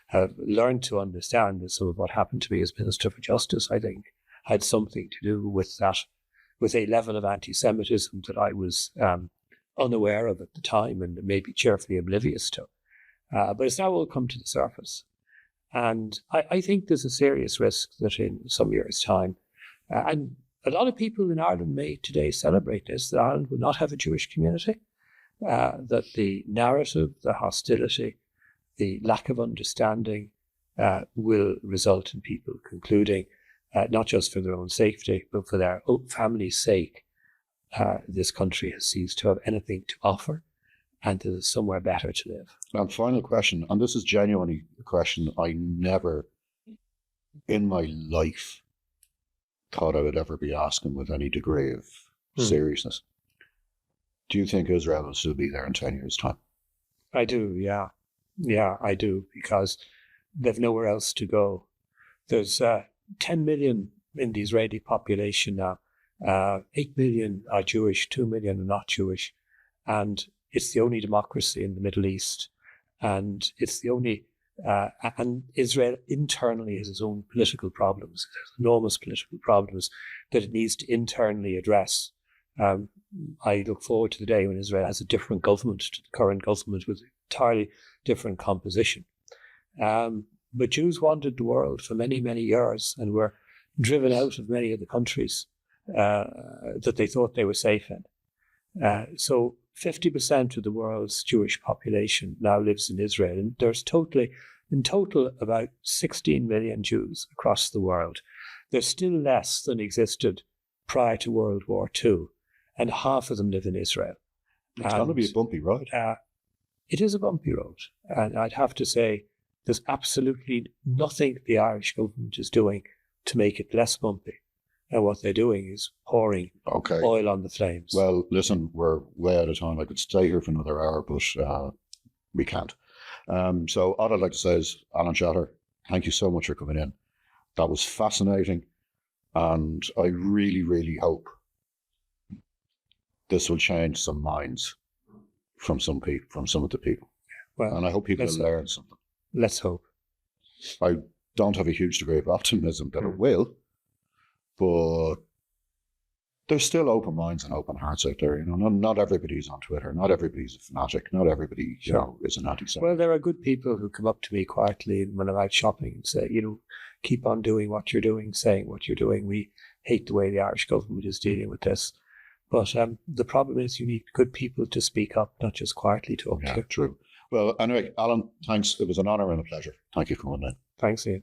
have learned to understand that some of what happened to me as Minister for Justice, I think, had something to do with that, with a level of anti-Semitism that I was unaware of at the time and maybe cheerfully oblivious to. But it's now all come to the surface. And I think there's a serious risk that in some years' time, and a lot of people in Ireland may today celebrate this, that Ireland will not have a Jewish community, that the narrative, the hostility, the lack of understanding will result in people concluding, not just for their own safety, but for their own family's sake, this country has ceased to have anything to offer and there's somewhere better to live. And final question, and this is genuinely a question I never in my life thought I would ever be asking with any degree of seriousness. Do you think Israel will still be there in 10 years' time? I do, yeah. Yeah, I do, because they've nowhere else to go. There's 10 million in the Israeli population now. 8 million are Jewish, 2 million are not Jewish. And it's the only democracy in the Middle East. And it's the only, and Israel internally has its own political problems. There's enormous political problems that it needs to internally address. I look forward to the day when Israel has a different government to the current government with an entirely different composition. But Jews wandered the world for many, many years and were driven out of many of the countries that they thought they were safe in. So 50% of the world's Jewish population now lives in Israel. And there's in total, about 16 million Jews across the world. There's still less than existed prior to World War II, and half of them live in Israel. It's going to be a bumpy road. It is a bumpy road. And I'd have to say there's absolutely nothing the Irish government is doing to make it less bumpy. And what they're doing is pouring oil on the flames. Well, listen, we're way out of time. I could stay here for another hour, but we can't. So all I'd like to say is, Alan Shatter, thank you so much for coming in. That was fascinating. And I really, really hope this will change some minds from some people, from some of the people. Well, and I hope people will learn something. Let's hope. I don't have a huge degree of optimism that it will, but there's still open minds and open hearts out there. You know, not everybody's on Twitter. Not everybody's a fanatic. Not everybody, you know, is an anti-Semite. Well, there are good people who come up to me quietly when I'm out shopping and say, you know, keep on doing what you're doing, saying what you're doing. We hate the way the Irish government is dealing with this. But the problem is you need good people to speak up, not just quietly talk to. True. Well, anyway, Alan, thanks. It was an honour and a pleasure. Thank you for coming in. Thanks, Ian.